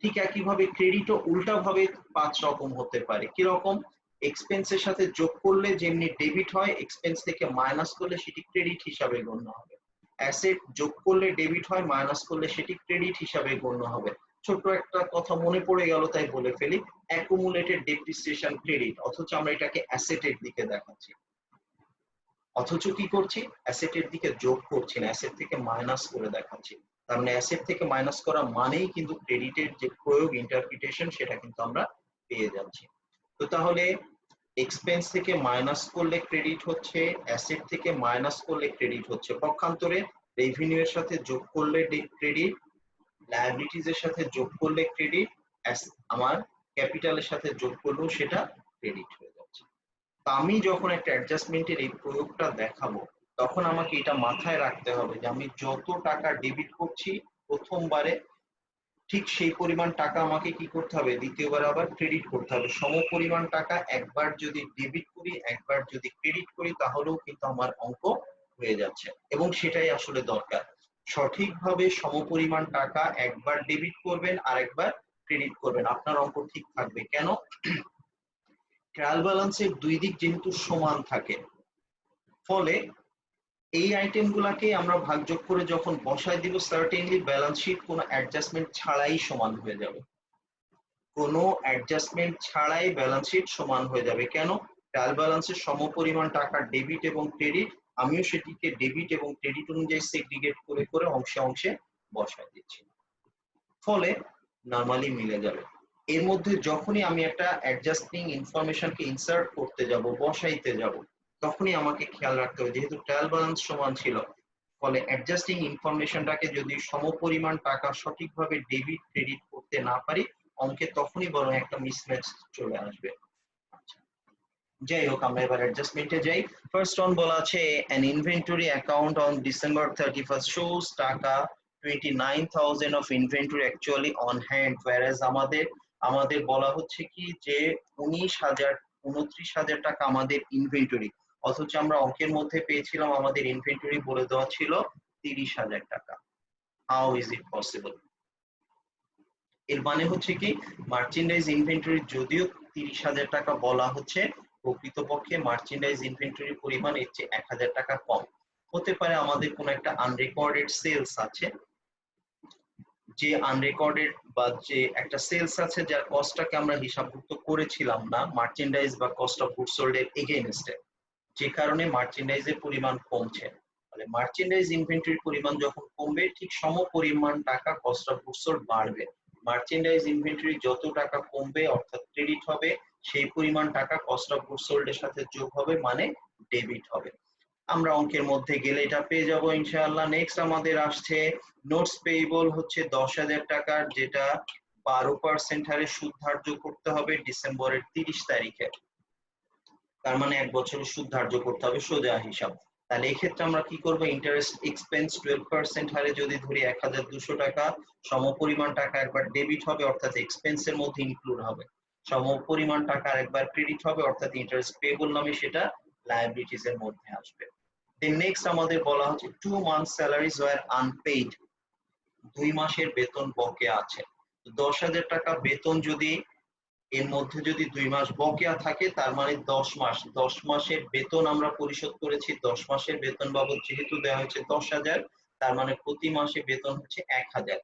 ঠিক একইভাবে ক্রেডিটও উল্টা ভাবে 5 রকম হতে পারে। কি রকম? এক্সপেন্সের সাথে যোগ করলে যেমনি ডেবিট হয়, এক্সপেন্স থেকে মাইনাস করলে সেটি ক্রেডিট হিসাবে গণ্য হবে। অ্যাসেট যোগ করলে ডেবিট হয়, মাইনাস করলে সেটি ক্রেডিট হিসাবে গণ্য হবে। ছোট্ট একটা কথা মনে পড়ে গেল তাই বলে ফেলি, অ্যাকুমুলেটেড ডেপ্রিসিয়েশন ক্রেডিট, অথচ আমরা এটাকে অ্যাসেটের দিকে দেখাচ্ছি। অথচ কি করছি, অ্যাসেটের দিকে যোগ করছি না, অ্যাসেট থেকে মাইনাস করে দেখাচ্ছি। তার মানে অ্যাসেট থেকে মাইনাস করা মানেই কিন্তু ক্রেডিটের যে প্রয়োগ, ইন্টারপ্রিটেশন, সেটা কিন্তু আমরা পেয়ে যাচ্ছি। তো তাহলে এক্সপেন্স থেকে মাইনাস করলে ক্রেডিট হচ্ছে, অ্যাসেট থেকে মাইনাস করলে ক্রেডিট হচ্ছে। পক্ষান্তরে রেভিনিউ এর সাথে যোগ করলে ক্রেডিট, লায়াবিলিটিজ এর সাথে যোগ করলে ক্রেডিট, আমার ক্যাপিটালের সাথে যোগ করলেও সেটা ক্রেডিট হয়ে যাচ্ছে। আমি যখন একটা অ্যাডজাস্টমেন্টের এই প্রয়োগটা দেখাবো তখন আমাকে এটা মাথায় রাখতে হবে যে আমি যত টাকা ডেবিট করছি প্রথমবারে, ঠিক সেই পরিমাণ টাকা আমাকে কি করতে হবে, দ্বিতীয়বার আবার ক্রেডিট করতে হবে। সম পরিমাণ টাকা একবার যদি ডেবিট করি একবার যদি ক্রেডিট করি তাহলেও কিন্তু আমার অঙ্ক হয়ে যাচ্ছে, এবং সেটাই আসলে দরকার। সঠিকভাবে সমপরিমাণ টাকা একবার ডেবিট করবেন আর একবার ক্রেডিট করবেন, আপনার অঙ্ক ঠিক থাকবে। কেন? ট্রায়াল ব্যালেন্সের দুই দিক যেহেতু সমান থাকে, ফলে এই আইটেম গুলাকে আমরা ভাগযোগ করে যখন বসায় দিব, সার্টেনলি ব্যালেন্স শিট কোনো অ্যাডজাস্টমেন্ট ছাড়াই সমান হয়ে যাবে। কোনো অ্যাডজাস্টমেন্ট ছাড়াই ব্যালেন্স শিট সমান হয়ে যাবে। কেন? ট্রায়াল ব্যালেন্সের সমপরিমাণ টাকা ডেবিট এবং ক্রেডিট, আমিও সেটিকে ডেবিট এবং ক্রেডিট অনুযায়ী সেগ্রিগেট করে করে অংশে অংশে বসায় দিচ্ছি, ফলে নরমালি মিলে যাবে। এর মধ্যে যখনই আমি একটা অ্যাডজাস্টিং ইনফরমেশনকে ইনসার্ট করতে যাব, বসাইতে যাব, তখনই আমাকে খেয়াল রাখতে হবে যেহেতু ট্রায়াল ব্যালেন্স সমান ছিল, ফলে অ্যাডজাস্টিং ইনফরমেশনটাকে যদি সমপরিমাণ টাকা সঠিকভাবে ডেবিট ক্রেডিট করতে না পারি, অঙ্কে তখনই বরং একটা মিসম্যাচ চলে আসবে। যাই হোক, আমরা এবার অ্যাডজাস্টমেন্টে যাই। ফার্স্ট অন বলা আছে an inventory account on December 31st shows টাকা 29,000 of inventory actually on hand, whereas আমাদের বলা হচ্ছে কি যে 29,000 টাকা আমাদের ইনভেন্টরি, অথচ আমরা অঙ্কের মধ্যে পেয়েছিলাম আমাদের ইনভেন্টরি বলে দেওয়া ছিল 30,000 টাকা। How is it possible? এর মানে হচ্ছে কি, মার্চেন্ডাইজ ইনভেন্টরি যদিও 30,000 টাকা বলা হচ্ছে, প্রকৃতপক্ষে মার্চেন্ডাইজ ইনভেন্টরির পরিমাণ এর চেয়ে 1000 টাকা কম হতে পারে। আমাদের কোনো একটা আনরেকর্ডেড সেলস আছে, যে আনরেকর্ডেড বা যে একটা সেলস আছে যার কস্টটাকে আমরা হিসাবভুক্ত করেছিলাম না মার্চেন্ডাইজ বা কস্ট অফ গুডস সোল্ড এর এগেইনস্টে, যে কারণে মার্চেন্ডাইজের পরিমাণ কমছে। তাহলে মার্চেন্ডাইজ ইনভেন্টরির পরিমাণ যখন কমবে ঠিক সম পরিমাণ টাকা কস্ট অফ গুডস সোল্ড বাড়বে। মার্চেন্ডাইজ ইনভেন্টরি যত টাকা কমবে অর্থাৎ ক্রেডিট হবে, সেই পরিমাণ টাকা কস্ট অফ গুডস সোল্ড এর সাথে যোগ হবে মানে ডেবিট হবে। আমরা অঙ্কের মধ্যে গেলে এটা পেয়ে যাব ইনশাআল্লাহ। নেক্সট আমাদের আসছে নোটস পেয়েবল হচ্ছে 10,000 টাকার, যেটা 12% হারে সুদ ধার্য করতে হবে ডিসেম্বরের 30 তারিখে। তার মানে 1 বছরের সুদ ধার্য করতে হবে সোজা হিসাব। তাহলে এই ক্ষেত্রে আমরা কি করব, ইন্টারেস্ট এক্সপেন্স 12% হারে যদি ধরি 1200 টাকা, সমপরিমাণ টাকা একবার ডেবিট হবে অর্থাৎ এক্সপেন্সের মধ্যে ইনক্লুড হবে, সমপরিমাণ টাকা আরেকবার ক্রেডিট হবে অর্থাৎ ইন্টারেস্ট পেয়েবল নামে সেটা লায়াবিলিটিস এর মধ্যে আসবে। দেন নেক্সট আমাদের বলা হচ্ছে 2 months salaries were unpaid, 2 মাসের বেতন বকেয়া আছে। 10,000 টাকা বেতন যদি এর মধ্যে যদি 2 মাস বকেয়া থাকে তার মানে 10 মাসের বেতন আমরা পরিশোধ করেছি। 10 মাসের বেতন বাবদ যেহেতু দেওয়া হয়েছে 10,000, তার মানে প্রতি মাসে বেতন হচ্ছে 1,000।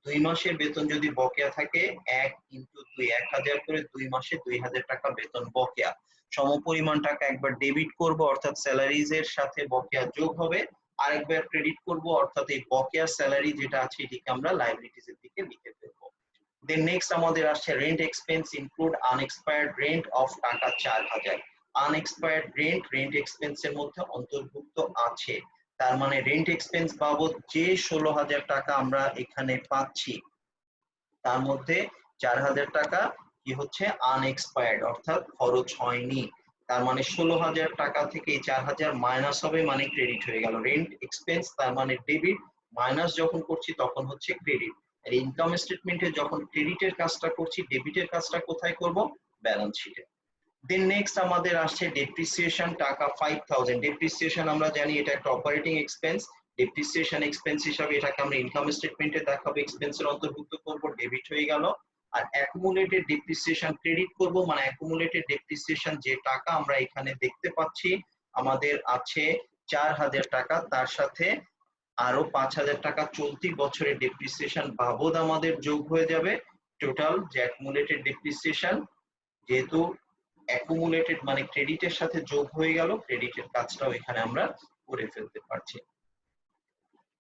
2 মাসের বেতন যদি বকেয়া থাকে 1 ইনটু 2 1,000 করে 2 মাসে 2,000 টাকা বেতন বকেয়া। সমপরিমাণ টাকা একবার ডেবিট করব অর্থাৎ স্যালারিজ এর সাথে বকেয়া যোগ হবে, আরেকবার ক্রেডিট করব অর্থাৎ এই বকেয়া স্যালারি যেটা আছে এটিকে আমরা লায়াবিলিটিস এর দিকে লিখে ফেলব। দেন নেক্সট আমাদের আসছে rent expense include unexpired rent of টাকা 4,000। আনএক্সপায়ার্ড রেন্ট এক্সপেন্স এর মধ্যে অন্তর্ভুক্ত আছে। তার মানে রেন্ট এক্সপেন্স বাবদ যে 16,000 টাকা আমরা এখানে পাচ্ছি তার মধ্যে 4,000 টাকা কি হচ্ছে আনএক্সপায়ার্ড অর্থাৎ খরচ হয়নি। তার মানে 16,000 টাকা থেকে 4,000 মাইনাস হবে মানে ক্রেডিট হয়ে গেল। রেন্ট এক্সপেন্স তার মানে ডেবিট, মাইনাস যখন করছি তখন হচ্ছে ক্রেডিট। আর ইনকাম স্টেটমেন্টে যখন ক্রেডিটের কাজটা করছি ডেবিটের কাজটা কোথায় করব, ব্যালেন্স শিটে। দেন নেক্সট আমাদের আসছে ডেপ্রিসিয়েশন টাকা 5,000। ডেপ্রিসিয়েশন আমরা জানি এটা একটা অপারেটিং এক্সপেন্স, ডেপ্রিসিয়েশন এক্সপেন্স হিসাবে এটাকে আমরা ইনকাম স্টেটমেন্টে দেখাবো, এক্সপেন্সের অন্তর্ভুক্ত করব, ডেবিট হয়ে গেল। আর অ্যাকুমুলেটেড ডেপ্রিসিয়েশন ক্রেডিট করব, মানে অ্যাকুমুলেটেড ডেপ্রিসিয়েশন যে টাকা আমরা এখানে দেখতে পাচ্ছি আমাদের আছে 4,000 টাকা, তার সাথে আরো 5,000 টাকা চলতি বছরের ডেপ্রিসিয়েশন বাবদ আমাদের যোগ হয়ে যাবে। টোটাল যে অ্যাকুমুলেটেড ডেপ্রিসিয়েশন, যেহেতু অ্যাকুমুলেটেড মানে ক্রেডিটের সাথে যোগ হয়ে গেল, ক্রেডিটের কাজটাও এখানে আমরা করে ফেলতে পারছি।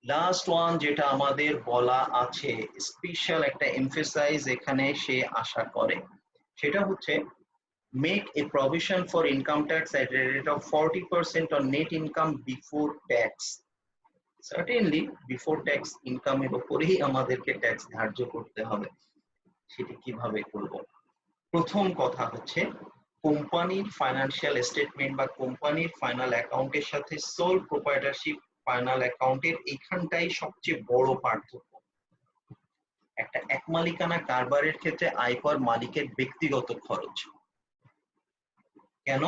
লাস্ট ওয়ান যেটা আমাদের বলা আছে, স্পেশাল একটা এমফেসাইজ এখানে সে আশা করে, সেটা হচ্ছে make a provision for income tax at a rate of 40% on net income before tax. Certainly before tax ইনকামের উপরেই আমাদেরকে ট্যাক্স ধার্য করতে হবে। সেটি কিভাবে করব? প্রথম কথা হচ্ছে কোম্পানির ফাইনান্সিয়াল স্টেটমেন্ট বা কোম্পানির ফাইনাল অ্যাকাউন্টের সাথে সোল প্রোপ্রাইটারশিপ ফাইনাল অ্যাকাউন্টের এইখানটাই সবচেয়ে বড় পার্থক্য। একটা এক মালিকানা কারবারের ক্ষেত্রে আয়কর মালিকের ব্যক্তিগত খরচ। কেন?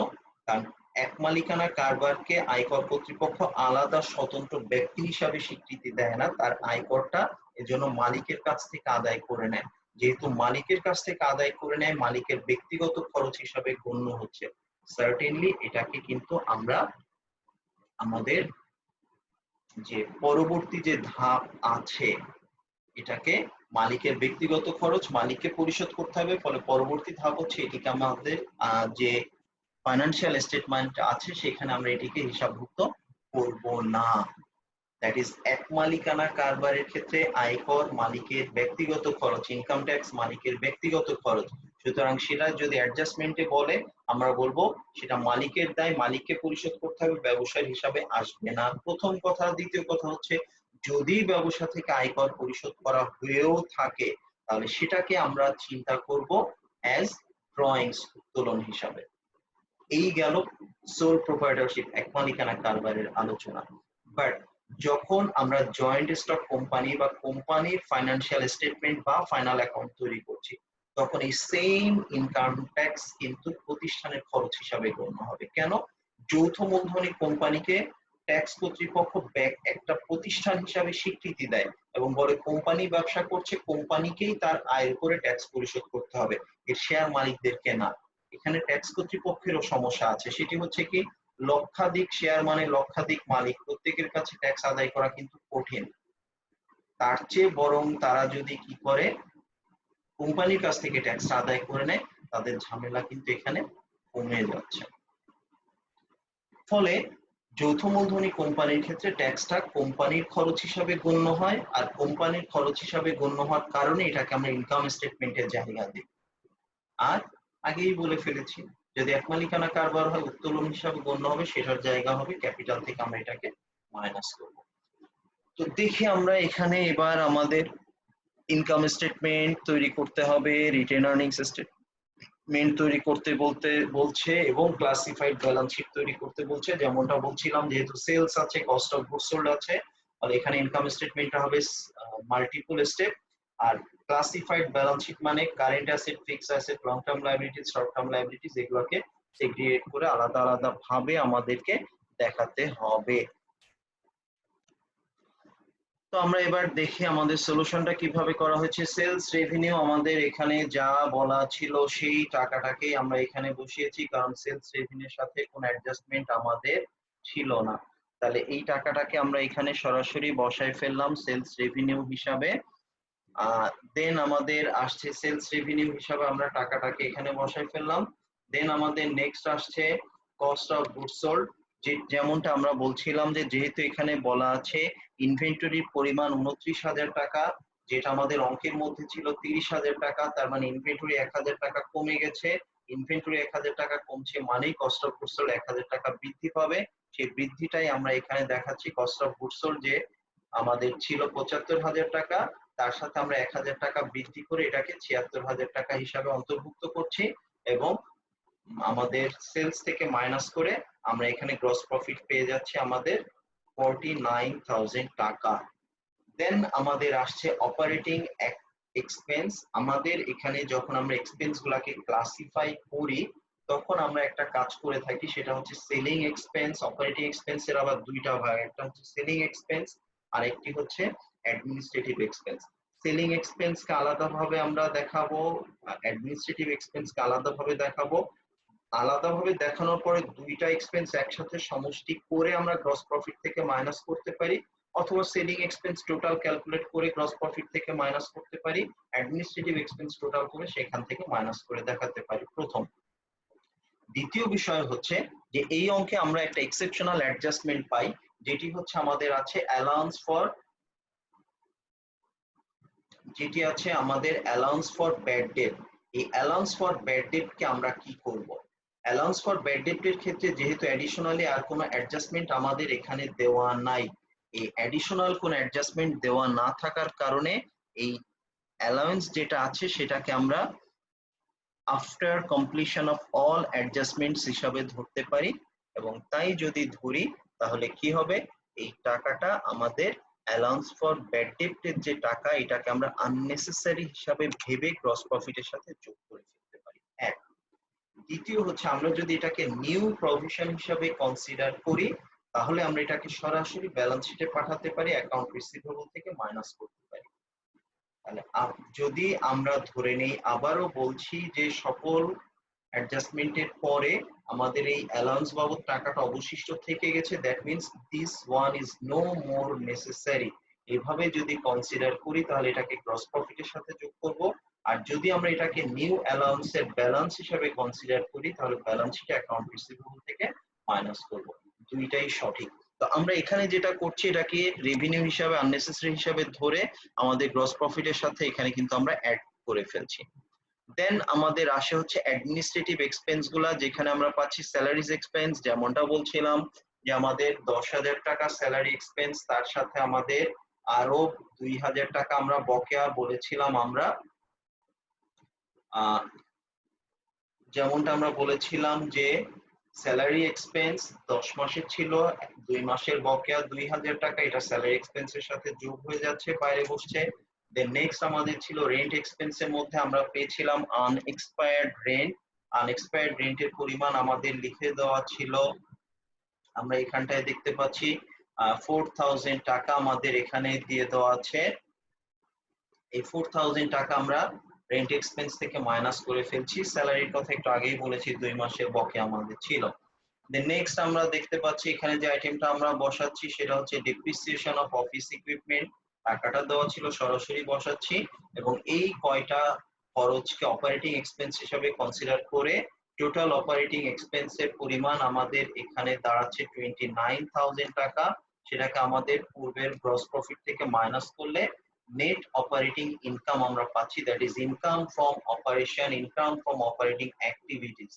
কারণ এক মালিকানা কারবারকে আয়কর কর্তৃপক্ষ আলাদা স্বতন্ত্র ব্যক্তি হিসাবে স্বীকৃতি দেয় না, তার আয়করটা এজন্য মালিকের কাছ থেকে আদায় করে নেয়। যেহেতু মালিকের কাছ থেকে আদায় করে নেয়, মালিকের ব্যক্তিগত খরচ হিসাবে গণ্য হচ্ছে। সার্টেনলি এটাকে কিন্তু আমরা আমাদের যে পরবর্তী যে ধাপ আছে এটাকে মালিকের ব্যক্তিগত খরচ মালিককে পরিশোধ করতে হবে, ফলে পরবর্তী ধাপ হচ্ছে এটিকে আমাদের যে ফাইনান্সিয়াল স্টেটমেন্ট আছে সেখানে আমরা এটিকে হিসাবভুক্ত করব না। দ্যাট ইজ এক মালিকানা কারবারের ক্ষেত্রে আয়কর মালিকের ব্যক্তিগত খরচ, ইনকাম ট্যাক্স মালিকের ব্যক্তিগত খরচ। সুতরাং সেটা যদি অ্যাডজাস্টমেন্টে বলে আমরা বলবো সেটা মালিকের দায়, মালিককে পরিশোধ করতে হবে, ব্যবসায়ীর হিসাবে আসবে না। প্রথম কথা। দ্বিতীয় কথা হচ্ছে যদি ব্যবসা থেকে আয়কর পরিশোধ করা হয়েও থাকে তাহলে সেটাকে আমরা চিন্তা করব অ্যাজ ড্রয়িংস, উত্তোলন হিসাবে। এই গেল সোল প্রোপ্রাইটারশিপ এক মালিকানা কারবারের আলোচনা। বাট যখন আমরা জয়েন্ট স্টক কোম্পানি বা কোম্পানির ফাইনান্সিয়াল স্টেটমেন্ট বা ফাইনাল অ্যাকাউন্ট তৈরি করছি তখন এই সেম ইনকাম ট্যাক্স কিন্তু প্রতিষ্ঠানের খরচ হিসাবে গণ্য হবে। কেন? যৌথ মূলধনী কোম্পানিকে ট্যাক্স কর্তৃপক্ষ একটা প্রতিষ্ঠান হিসাবে স্বীকৃতি দেয় এবং বলে কোম্পানি ব্যবসা করছে, কোম্পানিকেই তার আয়ের উপরে ট্যাক্স পরিশোধ করতে হবে, এর শেয়ার মালিকদেরকে না। এখানে ট্যাক্স কর্তৃপক্ষেরও সমস্যা আছে, সেটি হচ্ছে কি লক্ষাধিক শেয়ার মানে লক্ষাধিক মালিক, প্রত্যেকের কাছে ট্যাক্স আদায় করা কিন্তু কঠিন। তার চেয়ে বরং তারা যদি কি করে কোম্পানির কাছ থেকে ট্যাক্স আদায় করে নেয়, তাদের ঝামেলা কিন্তু এখানে কমে যাচ্ছে। ফলে যৌথ মূলধনী কোম্পানির ক্ষেত্রে ট্যাক্সটা কোম্পানির খরচ হিসাবে গণ্য হয়, আর কোম্পানির খরচ হিসাবে গণ্য হওয়ার কারণে এটাকে আমরা ইনকাম স্টেটমেন্টের জায়গা দিই। আর আগেই বলে ফেলেছি, যদি এক মালিকানা কারবার হয় উত্তোলন হিসাবে গণ্য হবে, সেটার জায়গা হবে ক্যাপিটাল থেকে আমরা এটাকে মাইনাস করব। তো দেখি আমরা এখানে এবার আমাদের ইনকাম স্টেটমেন্ট তৈরি করতে হবে, রিটেন আর্নিংস স্টেটমেন্ট তৈরি করতে বলছে এবং ক্লাসিফাইড ব্যালেন্স শিট তৈরি করতে বলছে। যেমনটা বলছিলাম, যেহেতু সেলস আছে, কস্ট অফ গুডস সোল্ড আছে, তাহলে এখানে ইনকাম স্টেটমেন্টটা হবে মাল্টিপল স্টেপ। আর ক্লাসিফাইড ব্যালেন্স শিট মানে current asset, fixed asset, long term liabilities, short term liabilities, এগুলোকে সেগ্রিগেট করে আলাদা আলাদা ভাবে আমাদেরকে দেখাতে হবে। তো আমরা এবার দেখি আমাদের সলিউশনটা কিভাবে করা হয়েছে। সেলস রেভিনিউ আমাদের এখানে যা বলা ছিল সেই টাকাটাকেই আমরা এখানে বসিয়েছি, কারণ সেলস রেভিনিউর সাথে কোনো অ্যাডজাস্টমেন্ট আমাদের ছিল না। তাহলে এই টাকাটাকে আমরা এখানে সরাসরি বসায় ফেললাম সেলস রেভিনিউ হিসাবে। দেন আমাদের আসছে সেলস রেভিনিউ হিসাবে আমরা টাকাটাকে এখানে বসায় ফেললাম। দেন আমাদের নেক্সট আসছে কস্ট অফ গুডস সোল্ড, যেমনটা আমরা বলছিলাম যে যেহেতু এখানে বলা আছে ইনভেন্টরির পরিমাণ 29,000 টাকা, যেটা আমাদের অঙ্কের মধ্যে ছিল 30,000 টাকা, তার মানে ইনভেন্টরি 1,000 টাকা কমে গেছে। ইনভেন্টরি 1,000 টাকা কমছে মানেই কস্ট অফ গুডস সোল্ড 1,000 টাকা বৃদ্ধি পাবে। সেই বৃদ্ধিটাই আমরা এখানে দেখাচ্ছি। কস্ট অফ গুডস সোল্ড যে আমাদের ছিল 75,000 টাকা, তার সাথে আমরা 1,000 টাকা বৃদ্ধি করে এটাকে 76,000 টাকা হিসাবে অন্তর্ভুক্ত করছি, এবং আমাদের সেলস থেকে মাইনাস করে আমরা এখানে গ্রস প্রফিট পেয়ে যাচ্ছি আমাদের 49,000 টাকা। দেন আমাদের আসছে অপারেটিং এক্সপেন্স। আমাদের এখানে যখন আমরা এক্সপেন্স গুলাকে ক্লাসিফাই করি তখন আমরা একটা কাজ করে থাকি, সেটা হচ্ছে সেলিং এক্সপেন্স। অপারেটিং এক্সপেন্স এর আবার দুইটা ভাগ, একটা হচ্ছে সেলিং এক্সপেন্স আর একটি হচ্ছে অ্যাডমিনিস্ট্রেটিভ এক্সপেন্স। সেলিং এক্সপেন্স কে আলাদাভাবে আমরা দেখাবো, অ্যাডমিনিস্ট্রেটিভ এক্সপেন্স কে আলাদাভাবে দেখাবো। আলাদাভাবে দেখানোর পরে দুইটা এক্সপেন্স একসাথে সমষ্টি করে আমরা গ্রস প্রফিট থেকে মাইনাস করতে পারি, অথবা সেলিং এক্সপেন্স টোটাল ক্যালকুলেট করে গ্রস প্রফিট থেকে মাইনাস করতে পারি, অ্যাডমিনিস্ট্রেটিভ এক্সপেন্স টোটাল করে সেখান থেকে মাইনাস করে দেখাতে পারি। প্রথম। দ্বিতীয় বিষয় হচ্ছে যে এই অঙ্কে আমরা একটা এক্সেপশনাল অ্যাডজাস্টমেন্ট পাই, যেটি হচ্ছে আমাদের আছে অ্যালাউন্স ফর, যেটি আছে আমাদের অ্যালাউন্স ফর ব্যাড ডেট। এই অ্যালাউন্স ফর ব্যাড ডেট কে আমরা কি করব? অ্যালাউন্স ফর ব্যাড ডেট এর ক্ষেত্রে যেহেতু অ্যাডিশনালি আর কোনো অ্যাডজাস্টমেন্ট আমাদের এখানে দেওয়া নাই, এই অ্যাডিশনাল কোনো অ্যাডজাস্টমেন্ট দেওয়া না থাকার কারণে এই অ্যালাউন্স যেটা আছে সেটাকে আমরা আফটার কমপ্লিশন অফ অল অ্যাডজাস্টমেন্টস হিসাবে ধরতে পারি, এবং তাই যদি ধরি তাহলে কি হবে, এই টাকাটা আমাদের অ্যালাউন্স ফর ব্যাড ডেটের যে টাকা, এটাকে আমরা আননেসেসারি হিসাবে ভেবে গ্রস প্রফিটের সাথে যোগ করে ফেলতে পারি। এক। দ্বিতীয় হচ্ছে আমরা যদি এটাকে নিউ প্রভিশন হিসাবে কনসিডার করি তাহলে আমরা এটাকে সরাসরি ব্যালেন্স শিটে পাঠাতে পারি, অ্যাকাউন্ট রিসিভেবল থেকে মাইনাস করতে পারি। তাহলে যদি আমরা ধরে নেই, আবারও বলছি যে সকল অ্যাডজাস্টমেন্টের পরে আমাদের এই অ্যালাউন্স বাবদ টাকাটা অবশিষ্ট থেকে গেছে, that means this one is no more necessary. এভাবে যদি কনসিডার করি তাহলে এটাকে গ্রস প্রফিটের সাথে যোগ করব, আর যদি আমরা এটাকে নিউ অ্যালাউন্স এর ব্যালেন্স হিসেবে কনসিডার করি তাহলে ব্যালেন্স শিটে অ্যাকাউন্ট রিসিভেবল থেকে মাইনাস করব। দুইটাই সঠিক। তো আমরা এখানে যেটা করছি এটাকে রেভিনিউ হিসাবে আননেসেসারি হিসাবে ধরে আমাদের গ্রস প্রফিটের সাথে এখানে কিন্তু আমরা অ্যাড করে ফেলছি। দেন আমাদের আসে হচ্ছে অ্যাডমিনিস্ট্রেটিভ এক্সপেন্স গুলা, যেখানে আমরা পাচ্ছি স্যালারিজ এক্সপেন্স, যেমনটা বলছিলাম যে আমাদের 10,000 টাকা স্যালারি এক্সপেন্স, তার সাথে আমাদের আরো 2,000 টাকা আমরা বকেয়া বলেছিলাম। আমরা যেমনটা আমরা বলেছিলাম যে স্যালারি এক্সপেন্স 10 মাসের ছিল, 2 মাসের বকেয়া 2,000 টাকা, এটা স্যালারি এক্সপেন্সের সাথে যোগ হয়ে যাচ্ছে, বাইরে বসছে। দেন নেক্সট আমাদের ছিল রেন্ট এক্সপেন্সের মধ্যে আমরা পেয়েছিলাম আনএক্সপায়ার্ড রেন্ট। আনএক্সপায়ার্ড রেন্টের পরিমাণ আমাদের লিখে দেওয়া ছিল, আমরা এখানটায় দেখতে পাচ্ছি 4,000 টাকা আমাদের এখানে দিয়ে দেওয়া আছে। এই 4,000 টাকা আমরা রেন্ট এক্সপেন্স থেকে মাইনাস করে ফেলছি। স্যালারির কথা একটু আগেই বলেছি 2 মাসের বকেয়া আমাদের ছিল। দেন নেক্সট আমরা দেখতে পাচ্ছি এখানে যে আইটেমটা আমরা বসাচ্ছি সেটা হচ্ছে ডেপ্রিসিয়েশন অফ অফিস ইকুইপমেন্ট। টাকাটা দেওয়া ছিল সরাসরি বসাচ্ছি এবং এই কয়টা খরচকে অপারেটিং এক্সপেন্স হিসাবে কনসিডার করে টোটাল অপারেটিং এক্সপেন্সের পরিমাণ আমাদের এখানে দাঁড়াচ্ছে 29,000 টাকা। সেটাকে আমাদের পূর্বের গ্রস প্রফিট থেকে মাইনাস করলে নেট অপারেটিং ইনকাম আমরা পাচ্ছি, that is income from operation, income from operating activities.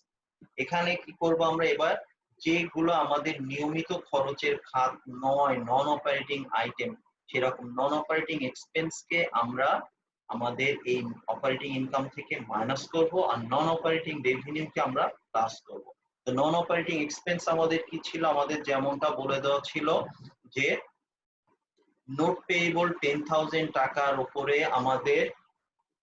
এখানে কি করব আমরা এবার, যেগুলো আমাদের নিয়মিত খরচের খাত নয়, নন অপারেটিং আইটেম, সেরকম নন অপারেটিং এক্সপেন্সকে আমরা আমাদের এই অপারেটিং ইনকাম থেকে মাইনাস করব আর নন অপারেটিং রেভিনিউকে আমরা প্লাস করব। তো নন অপারেটিং এক্সপেন্স আমাদের কি ছিল, আমাদের যেমনটা বলে দেওয়া ছিল যে নোট পেয়েবল 10,000 টাকার উপরে আমাদের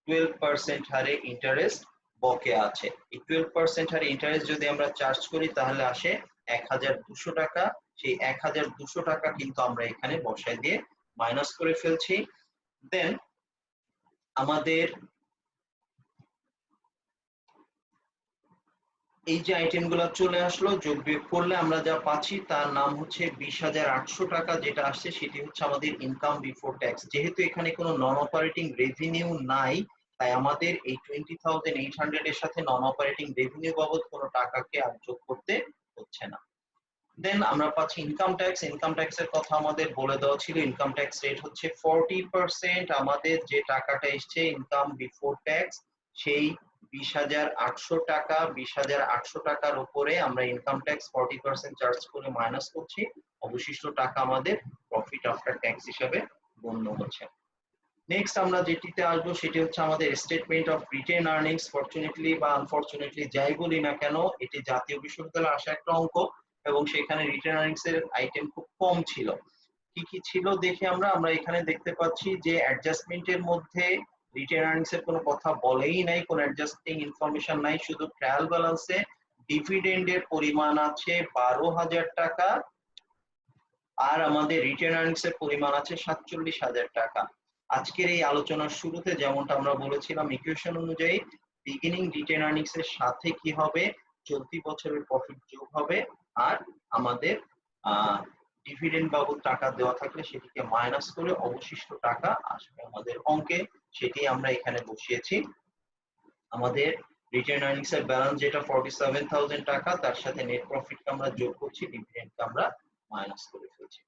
12% হারে ইন্টারেস্ট বকেয়া আছে। এই 12% হারে ইন্টারেস্ট যদি আমরা চার্জ করি তাহলে আসে 1,200 টাকা। সেই 1,200 টাকা কিন্তু আমরা এখানে বসায় দিয়ে মাইনাস করে ফেলছি। দেন আমাদের এই যে আইটেমগুলো চলে আসলো, যোগ বিয়োগ করলে আমরা যা পাচ্ছি তার নাম হচ্ছে 20,800 টাকা। যেটা আসছে সেটি হচ্ছে আমাদের ইনকাম বিফোর ট্যাক্স। যেহেতু এখানে কোনো নন অপারেটিং রেভিনিউ নাই, তাই আমাদের এই 20,800 এর সাথে নন অপারেটিং রেভিনিউ বাবদ কোনো টাকাকে আর যোগ করতে হচ্ছে না। দেন আমরা পাচ্ছি ইনকাম ট্যাক্স। ইনকাম ট্যাক্সের কথা আমাদের বলে দেওয়া ছিল, ইনকাম ট্যাক্স রেট হচ্ছে 40%। আমাদের যে টাকাটা এসছে ইনকাম বিফোর ট্যাক্স, সেই 20,800 টাকা, 20,800 টাকার উপরে আমরা ইনকাম ট্যাক্স 40% চার্জ করে মাইনাস করছি। অবশিষ্ট টাকা আমাদের প্রফিট আফটার ট্যাক্স হিসাবে গণ্য হচ্ছে। নেক্সট আমরা যেটিতে আসবো সেটি হচ্ছে আমাদের statement of retained earnings. Fortunately বা আনফরচুনেটলি যাই বলি না কেন, এটি জাতীয় বিশ্ববিদ্যালয়ে আসা একটা অঙ্ক এবং সেখানে রিটেন আর্নিংস এর আইটেম খুব কম ছিল। কি কি ছিল দেখে আমরা এখানে দেখতে পাচ্ছি যে অ্যাডজাস্টমেন্টের মধ্যে রিটেন আর্নিংস এর কোনো কথা বলেই নাই, কোনো অ্যাডজাস্টিং ইনফরমেশন নাই। শুধু ট্রায়াল ব্যালেন্সে ডিভিডেন্ডের পরিমাণ আছে 12,000 টাকা আর আমাদের রিটেন আর্নিংস এর পরিমাণ আছে 47,000 টাকা। আজকের এই আলোচনার শুরুতে যেমনটা আমরা বলেছিলাম, ইকুয়েশন অনুযায়ী বিগিনিং রিটেন আর্নিংস এর সাথে কি হবে, চলতি বছরের প্রফিট যোগ হবে আর আমাদের ডিভিডেন্ড বাবদ টাকা দেওয়া থাকলে সেটিকে মাইনাস করে অবশিষ্ট টাকা আসবে আমাদের অঙ্কে। সেটি আমরা এখানে বসিয়েছি। আমাদের রিটেন আর্নিংস এর ব্যালেন্স যেটা 47,000 টাকা, তার সাথে নেট প্রফিটকে আমরা যোগ করছি, ডিভিডেন্ডকে আমরা মাইনাস করে ফেলছি।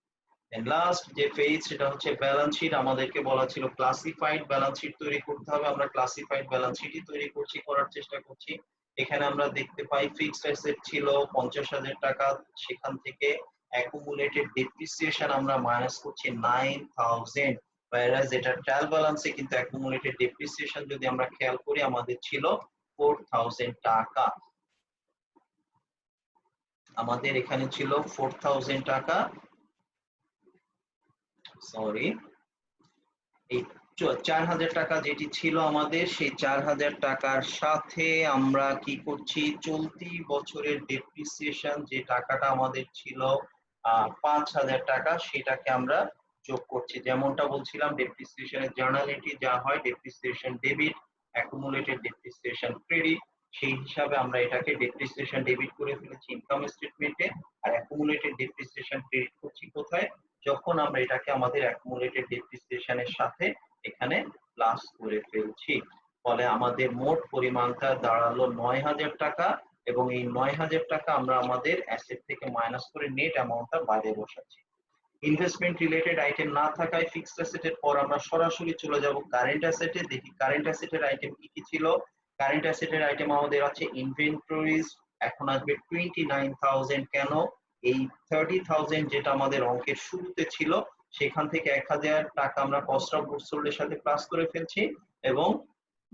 এন্ড লাস্ট যে ফেজ সেটা হচ্ছে ব্যালেন্স শিট। আমাদেরকে বলা ছিল ক্লাসিফাইড ব্যালেন্স শিট তৈরি করতে হবে, আমরা ক্লাসিফাইড ব্যালেন্স শিটই তৈরি করছি, করার চেষ্টা করছি। এখানে আমরা দেখতে পাই ফিক্সড অ্যাসেট ছিল 50,000 টাকা, সেখান থেকে অ্যাকুমুলেটেড ডেপ্রিসিয়েশন আমরা মাইনাস করছি 9,000, whereas এটা ট্রায়াল ব্যালেন্সে কিন্তু অ্যাকুমুলেটেড ডেপ্রিসিয়েশন যদি আমরা খেয়াল করি আমাদের ছিল 4,000 টাকা। আমাদের এখানে ছিল 4,000 টাকা, সরি এই 4,000 টাকা যেটি ছিল আমাদের, সেই 4,000 টাকার সাথে আমরা কি করছি, চলতি বছরের ডেপ্রিসিয়েশন যে টাকাটা আমাদের ছিল 5,000 টাকা, সেটাকে আমরা যোগ করছি। যেমনটা বলছিলাম ডেপ্রিসিয়েশনের জার্নালিটি যা হয় depreciation debit, accumulated depreciation credit, সেই হিসাবে আমরা এটাকে ডেপ্রিসিয়েশন ডেবিট করে ফেলেছি ইনকাম স্টেটমেন্টে আর অ্যাকুমুলেটেড ডেপ্রিসিয়েশন ক্রেডিট করছি কোথায়, যখন আমরা এটাকে আমাদের অ্যাকুমুলেটেড ডেপ্রিসিয়েশনের সাথে এখানে প্লাস করে ফেলছি। ফলে আমাদের মোট পরিমাণটা দাঁড়ালো 9,000 টাকা এবং এই 9,000 টাকা আমরা আমাদের অ্যাসেট থেকে মাইনাস করে নেট অ্যামাউন্টটা বাইরে বসাচ্ছি। ইনভেস্টমেন্ট রিলেটেড আইটেম না থাকায় ফিক্সড অ্যাসেটের পর আমরা সরাসরি চলে যাব কারেন্ট অ্যাসেটে। দেখি কারেন্ট অ্যাসেটের আইটেম কি কি ছিল। কারেন্ট অ্যাসেটের আইটেম আমাদের আছে ইনভেন্টরিজ, এখন আসবে 29,000। কেন, এই 30,000 যেটা আমাদের অঙ্কের শুরুতে ছিল সেখান থেকে 1,000 টাকা আমরা কস্ট অফ গুডস সোল্ড এর সাথে প্লাস করে ফেলছি এবং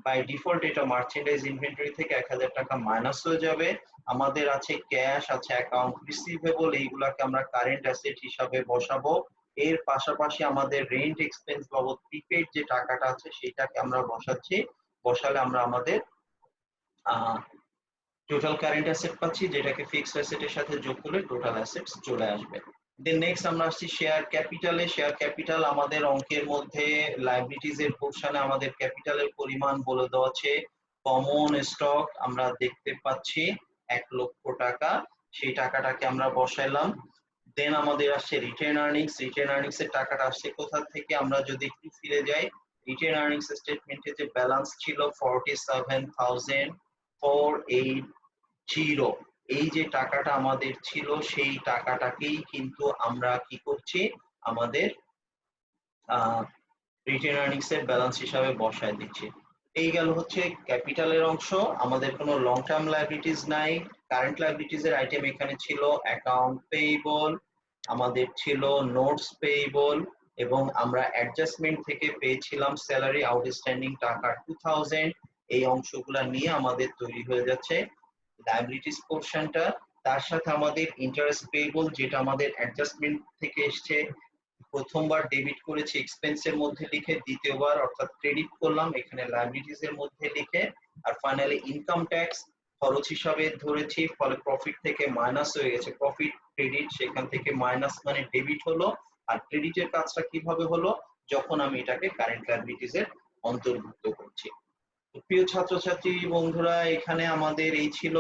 বাই ডিফল্ট এটা মার্চেন্ডাইজ ইনভেন্টরি থেকে 1,000 টাকা মাইনাস হয়ে যাবে। আমাদের আছে ক্যাশ, আছে অ্যাকাউন্ট রিসিভেবল, এইগুলাকে আমরা কারেন্ট অ্যাসেট হিসাবে বসাবো। এর পাশাপাশি আমাদের রেন্ট এক্সপেন্স বাবদ প্রিপেড যে টাকাটা আছে সেটাকে আমরা বসাচ্ছি। বসালে আমরা আমাদের টোটাল কারেন্ট অ্যাসেট পাচ্ছি, যেটাকে ফিক্সড অ্যাসেটের সাথে যোগ করলে টোটাল অ্যাসেটস চলে আসবে। দেন নেক্সট আমরা আসছি শেয়ার ক্যাপিটালে। শেয়ার ক্যাপিটাল আমাদের অঙ্কের মধ্যে লাইবিলিটিজ এর পোরশনে আমাদের ক্যাপিটালের পরিমাণ বলে দেওয়া আছে। কমন স্টক আমরা দেখতে পাচ্ছি 1 লক্ষ টাকা, সেই টাকাটাকে আমরা বসাইলাম। দেন আমাদের আসছে রিটেন আর্নিংস। রিটেন আর্নিংস এর টাকাটা আসছে কোথা থেকে, আমরা যদি একটু ফিরে যাই, রিটেন আর্নিংস স্টেটমেন্টে যে ব্যালেন্স ছিল 47,480, এই যে টাকাটা আমাদের ছিল সেই টাকাটাকেই কিন্তু আমরা কি করছি, আমাদের রিটেন আর্নিংস এর ব্যালেন্স হিসাবে বসায় দিচ্ছি। এই গেল হচ্ছে ক্যাপিটালের অংশ। আমাদের কোনো লং টার্ম লায়াবিলিটিস নাই। কারেন্ট লায়াবিলিটিস এর আইটেম এখানে ছিল অ্যাকাউন্ট পেয়েবল, আমাদের ছিল নোটস পেয়েবল, এবং আমরা অ্যাডজাস্টমেন্ট থেকে পেয়েছিলাম স্যালারি আউটস্ট্যান্ডিং টাকা 2000। এই অংশগুলা নিয়ে আমাদের তৈরি হয়ে যাচ্ছে লায়াবিলিটিস পোরশনটা। তার সাথে আমাদের ইন্টারেস্ট পেয়েবল, যেটা আমাদের অ্যাডজাস্টমেন্ট থেকে এসছে, প্রথমবার ডেবিট করেছি এক্সপেন্সের মধ্যে লিখে, দ্বিতীয়বার অর্থাৎ ক্রেডিট করলাম এখানে লায়াবিলিটিস এর মধ্যে লিখে, আর ফাইনালি ইনকাম ট্যাক্স খরচ হিসাবে ধরেছি, ফলে প্রফিট থেকে মাইনাস হয়ে গেছে, প্রফিট ক্রেডিট সেখান থেকে মাইনাস মানে ডেবিট হলো। আর ক্রেডিটের কাজটা কিভাবে হলো, যখন আমি এটাকে কারেন্ট লায়াবিলিটিস এর অন্তর্ভুক্ত করছি। প্রিয় ছাত্রছাত্রী বন্ধুরা, এখানে আমাদের এই ছিল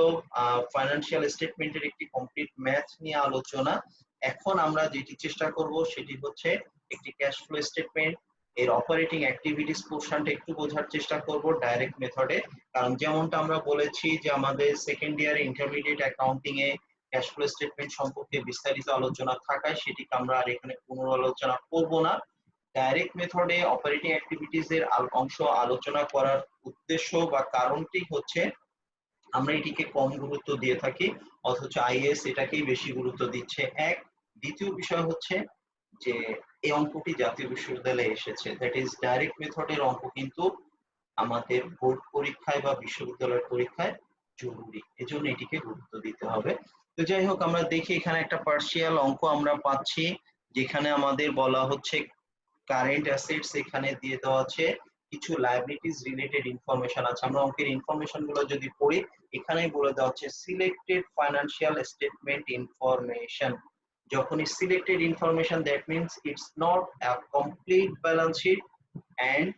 ফাইনান্সিয়াল স্টেটমেন্টের একটি কমপ্লিট ম্যাথ নিয়ে আলোচনা। এখন আমরা যেটি চেষ্টা করব সেটি হচ্ছে একটি ক্যাশ ফ্লো স্টেটমেন্ট, এর অপারেটিং অ্যাক্টিভিটিস পোরশনটা একটু বোঝার চেষ্টা করব ডাইরেক্ট মেথডে। কারণ যেমনটা আমরা বলেছি যে আমাদের সেকেন্ড ইয়ারে ইন্টারমিডিয়েট অ্যাকাউন্টিং এ ক্যাশ ফ্লো স্টেটমেন্ট সম্পর্কে বিস্তারিত আলোচনা থাকায় সেটিকে আমরা আর এখানে পুনরালোচনা করব না। ডাইরেক্ট মেথডে অপারেটিং অ্যাক্টিভিটিস এর অংশ আলোচনা করার উদ্দেশ্য বা কারণটি হচ্ছে আমরা এটিকে কম গুরুত্ব দিয়ে থাকি, অথচ আইএস এটাকেই বেশি গুরুত্ব দিচ্ছে। এক, দ্বিতীয় বিষয় হচ্ছে যে এই অঙ্কটি জাতীয় বিশ্ববিদ্যালয়ে এসেছে, দ্যাট ইজ ডাইরেক্ট মেথডের অঙ্ক কিন্তু আমাদের বোর্ড পরীক্ষায় বা বিশ্ববিদ্যালয়ের পরীক্ষায় জরুরি, এজন্য এটিকে গুরুত্ব দিতে হবে। তো যাই হোক, আমরা দেখি এখানে একটা পার্শিয়াল অঙ্ক আমরা পাচ্ছি, যেখানে আমাদের বলা হচ্ছে কারেন্ট অ্যাসেটস এখানে দিয়ে দেওয়া আছে, কিছু লায়াবিলিটিস রিলেটেড ইনফরমেশন আছে। আমরা অঙ্কের ইনফরমেশন গুলো যদি পড়ি, এখানেই বলে দেওয়া হচ্ছে সিলেক্টেড ফাইনান্সিয়াল স্টেটমেন্ট ইনফরমেশন। যখনই selected information, that means it's not a complete balance sheet, and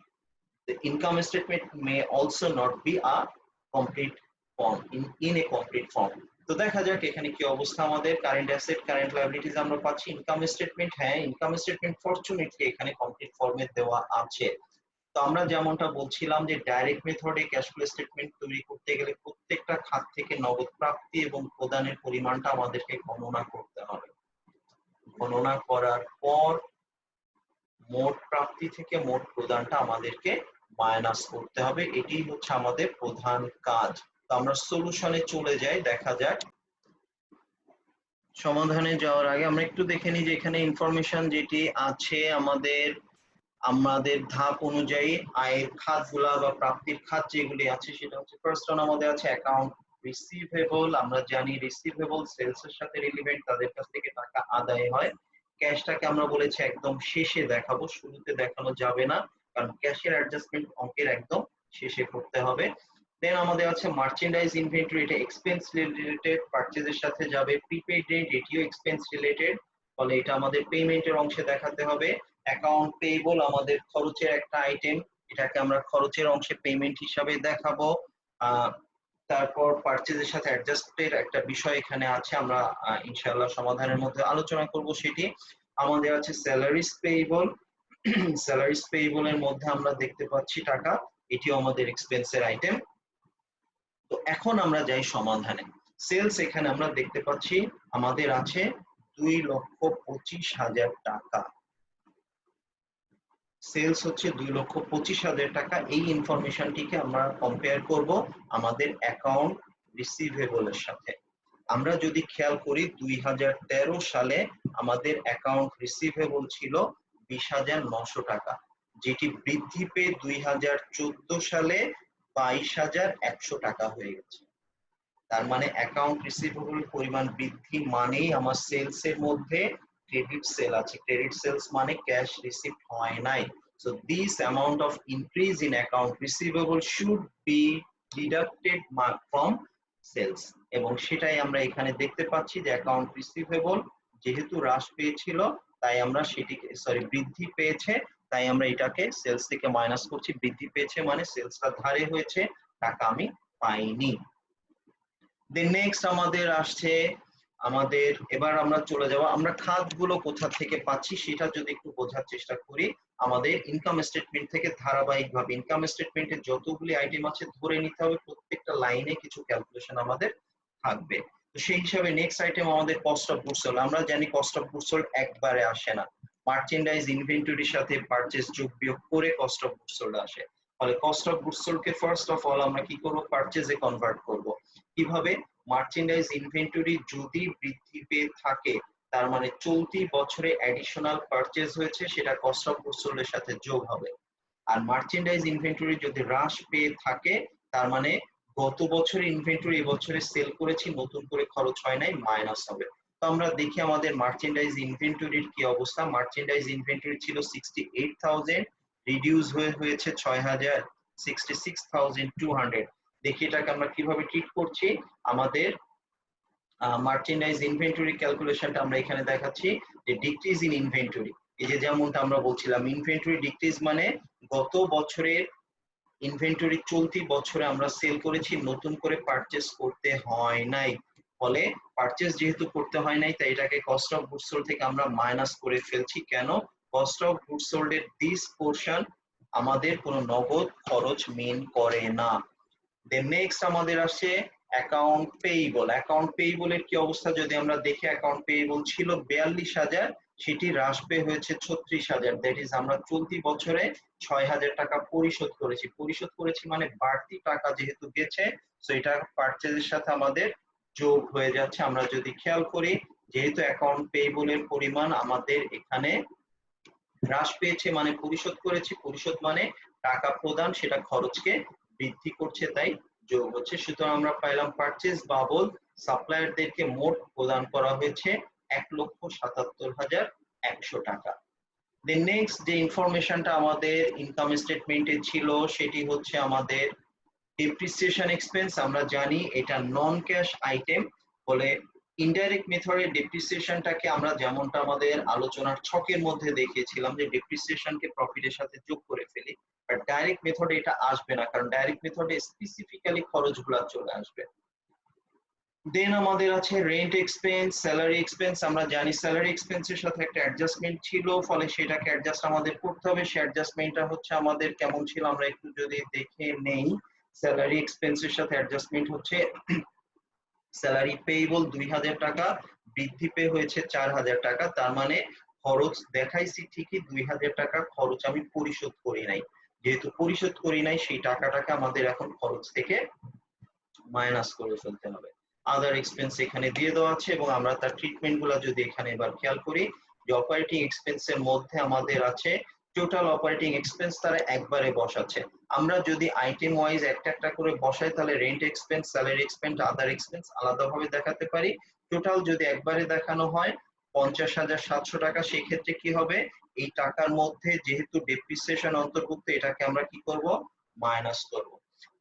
the income statement may also not be a complete form, in a complete form. তো দেখা যাক এখানে কি অবস্থা। আমাদের কারেন্ট অ্যাসেট কারেন্ট লায়াবিলিটিস আমরা পাচ্ছি, ইনকাম স্টেটমেন্ট, হ্যাঁ ইনকাম স্টেটমেন্ট ফরচুনেটলি এখানে কমপ্লিট ফর্মে দেওয়া আছে। তো আমরা যেমনটা বলছিলাম যে ডাইরেক্ট মেথডে ক্যাশ ফ্লো স্টেটমেন্ট তৈরি করতে গেলে প্রত্যেকটা খাত থেকে নগদ প্রাপ্তি এবং প্রদানের পরিমাণটা আমাদেরকে গণনা করতে হবে। গণনা করার পর মোট প্রাপ্তি থেকে মোট প্রদানটা আমাদেরকে মাইনাস করতে হবে, এটি হচ্ছে আমাদের প্রধান কাজ। তো আমরা সলিউশনে চলে যাই, দেখা যাক। সমাধানে যাওয়ার আগে আমরা একটু দেখে নিই যে এখানে ইনফরমেশন যেটি আছে আমাদের ধাপ অনুযায়ী আয়ের খাতগুলা বা প্রাপ্তির খাত যেগুলি আছে, সেটা হচ্ছে ফার্স্ট ওয়ান আমাদের আছে অ্যাকাউন্ট রিসিভেবল। আমরা জানি রিসিভেবল সেলস এর সাথে রিলেভেন্ট, তাদের কাছ থেকে টাকা আদায় হয়। ক্যাশটাকে আমরা বলেছি একদম শেষে দেখাবো, শুরুতে দেখানো যাবে না, কারণ ক্যাশের অ্যাডজাস্টমেন্ট অঙ্কের একদম শেষে করতে হবে। দেন আমাদের আছে মার্চেন্ডাইজ ইনভেন্টরি, এটা এক্সপেন্স রিলেটেড, পারচেজের সাথে যাবে। প্রিপেইড রেন্ট, এটিও এক্সপেন্স রিলেটেড, ফলে এটা আমাদের পেমেন্টের অংশে দেখাতে হবে। অ্যাকাউন্ট পেয়েবল আমাদের খরচের একটা আইটেম, এটাকে আমরা খরচের অংশে পেমেন্ট হিসাবে দেখাবো। তারপর পারচেজের সাথে অ্যাডজাস্টের একটা বিষয় এখানে আছে, আমরা ইনশাআল্লাহ সমাধানের মধ্যে আলোচনা করব সেটি। আমাদের আছে স্যালারিজ পেয়েবল, স্যালারিজ পেয়েবল এর মধ্যে আমরা দেখতে পাচ্ছি টাকা, এটিও আমাদের এক্সপেন্সের আইটেম। তো এখন আমরা যাই সমাধানে। সেলস এখানে আমরা দেখতে পাচ্ছি আমাদের আছে 2,25,000 টাকা, সেলস হচ্ছে 2,25,000 টাকা। এই ইনফরমেশনটিকে আমরা কম্পেয়ার করব আমাদের অ্যাকাউন্ট রিসিভেবলের সাথে। আমরা যদি খেয়াল করি 2013 সালে আমাদের অ্যাকাউন্ট রিসিভেবল ছিল 20,900 টাকা, যেটি বৃদ্ধি পেয়ে 2014 সালে 22,100 টাকা হয়ে গেছে। তার মানে অ্যাকাউন্ট রিসিভেবল পরিমাণ বৃদ্ধি মানেই আমার সেলস এর মধ্যে ক্রেডিট সেল আছে। ক্রেডিট সেলস মানে ক্যাশ রিসিভড হয় নাই। So this amount of increase in account receivable should be deducted from sales, এবং সেটাই আমরা এখানে দেখতে পাচ্ছি যে অ্যাকাউন্ট রিসিভেবল যেহেতু হ্রাস পেয়েছিল তাই আমরা সেটিকে বৃদ্ধি পেয়েছে তাই আমরা এটাকে সেলস থেকে মাইনাস করছি। বৃদ্ধি পেয়েছে মানে সেলসটা ধারে হয়েছে, টাকা আমি পাইনি। দেন নেক্সট আমাদের আসছে আমাদের, এবার আমরা চলে যাব আমরা খাতগুলো কোথা থেকে পাচ্ছি সেটা যদি একটু বোঝার চেষ্টা করি। আমাদের ইনকাম স্টেটমেন্ট থেকে ধারাবাহিকভাবে ইনকাম স্টেটমেন্টে যতগুলি আইটেম আছে ধরে নিতে হবে প্রত্যেকটা লাইনে কিছু ক্যালকুলেশন আমাদের থাকবে। তো সেই হিসাবে নেক্সট আইটেম আমাদের কস্ট অফ গুডস সোল্ড। আমরা জানি কস্ট অফ গুডস সোল্ড একবারে আসে না, মার্চেন্ডাইজ ইনভেন্টরির সাথে পারচেজ যোগ বিয়োগ করে কস্ট অফ গুডস সোল্ড আসে। ফলে cost of goods sold K first of all আমরা কি করব, পারচেজে কনভার্ট করব। কিভাবে? মার্চেন্ডাইজ ইনভেন্টরি যদি বৃদ্ধি পেয়ে থাকে তার মানে চলতি বছরে অ্যাডিশনাল পারচেজ হয়েছে, সেটা কস্ট অফ গুডস সোল্ড এর সাথে যোগ হবে। আর মার্চেন্ডাইজ ইনভেন্টরি যদি হ্রাস পেয়ে থাকে তার মানে গত বছরে ইনভেন্টরি এবছরে সেল করেছি, নতুন করে খরচ হয় নাই, মাইনাস হবে। তো আমরা দেখি আমাদের মার্চেন্ডাইজ ইনভেন্টরির কি অবস্থা। মার্চেন্ডাইজ ইনভেন্টরি ছিল 68,000, রিডিউস হয়েছে 66,200। দেখি এটাকে আমরা কিভাবে ট্রিট করছি। আমাদের মার্চেন্ডাইজ ইনভেন্টরি ক্যালকুলেশনটা আমরা এখানে দেখাচ্ছি যে ডিক্রিজ ইন ইনভেন্টরি। এই যে যেমনটা আমরা বলছিলাম ইনভেন্টরি ডিক্রিজ মানে গত বছরের ইনভেন্টরি চলতি বছরে আমরা সেল করেছি, নতুন করে পারচেজ করতে হয় নাই। ফলে পারচেজ যেহেতু করতে হয় নাই তাই এটাকে কস্ট অফ গুডস সোল্ড থেকে আমরা মাইনাস করে ফেলছি। কেন? কস্ট অফ গুডস সোল্ড এর দিস পোরশন আমাদের কোনো নগদ খরচ মেন করে না। দেন নেক্সট আমাদের আসে অ্যাকাউন্ট পেয়েবল। অ্যাকাউন্ট পেয়েবল এর কি অবস্থা যদি আমরা দেখি, অ্যাকাউন্ট পেয়েবল ছিল 42,000, সেটি হ্রাস পেয়ে হয়েছে 36,000। দ্যাট ইজ আমরা চলতি বছরে 6,000 টাকা পরিশোধ করেছি মানে বাড়তি টাকা যেহেতু গেছে সো এটা পারচেজের সাথে আমাদের যোগ হয়ে যাচ্ছে। আমরা যদি খেয়াল করি যেহেতু অ্যাকাউন্ট পেয়েবল এর পরিমাণ আমাদের এখানে হ্রাস পেয়েছে মানে পরিশোধ করেছি, পরিশোধ মানে টাকা প্রদান, সেটা খরচকে বৃদ্ধি করছে তাই যোগ হচ্ছে। সুতরাং আমরা পাইলাম পারচেজ বাবদ সাপ্লায়ারদেরকে মোট প্রদান করা হয়েছে 1,77,100 টাকা। দেন নেক্সট যে ইনফরমেশনটা আমাদের ইনকাম স্টেটমেন্টে ছিল সেটি হচ্ছে আমাদের ডেপ্রিসিয়েশন এক্সপেন্স। আমরা জানি এটা নন ক্যাশ আইটেম, বলে ইনডাইরেক্ট মেথডে ডেপ্রিসিয়েশনটাকে আমরা যেমনটা আমাদের আলোচনার ছকের মধ্যে দেখিয়েছিলাম যে ডেপ্রিসিয়েশনকে প্রফিটের সাথে যোগ করে ফেলি, বাট ডাইরেক্ট মেথডে এটা আসবে না কারণ ডাইরেক্ট মেথডে স্পেসিফিক্যালি খরচগুলো চলে আসবে। দেন আমাদের আছে রেন্ট এক্সপেন্স, স্যালারি এক্সপেন্স। আমরা জানি স্যালারি এক্সপেন্সের সাথে একটা অ্যাডজাস্টমেন্ট ছিল ফলে সেটাকে অ্যাডজাস্ট আমাদের করতে হবে। সেই অ্যাডজাস্টমেন্টটা হচ্ছে আমাদের কেমন ছিল আমরা একটু যদি দেখে নেই। স্যালারি এক্সপেন্সের সাথে অ্যাডজাস্টমেন্ট হচ্ছে স্যালারি পেয়েবল 2,000 টাকা, বৃদ্ধি পেয়ে হয়েছে 4,000 টাকা। তার মানে খরচ দেখাইছি ঠিকই 2,000 টাকা, খরচ আমি পরিশোধ করি নাই। যেহেতু পরিশোধ করি নাই সেই টাকাটাকে আমাদের এখন খরচ থেকে মাইনাস করে ফেলতে হবে। আদার এক্সপেন্স এখানে দিয়ে দেওয়া আছে এবং আমরা তার ট্রিটমেন্ট গুলা যদি এখানে এবার খেয়াল করি যে অপারেটিং এক্সপেন্স এর মধ্যে আমাদের আছে টোটাল অপারেটিং এক্সপেন্স, তারা একবারে বসাচ্ছে। আমরা যদি আইটেম ওয়াইজ একটা একটা করে বসাই তাহলে রেন্ট এক্সপেন্স, স্যালারি এক্সপেন্স, আদার এক্সপেন্স আলাদাভাবে দেখাতে পারি। টোটাল যদি একবারে দেখানো হয় 50,700 টাকা, সেই ক্ষেত্রে কি হবে এই টাকার মধ্যে যেহেতু ডেপ্রিসিয়েশন অন্তর্ভুক্ত এটাকে আমরা কি করব, মাইনাস করব।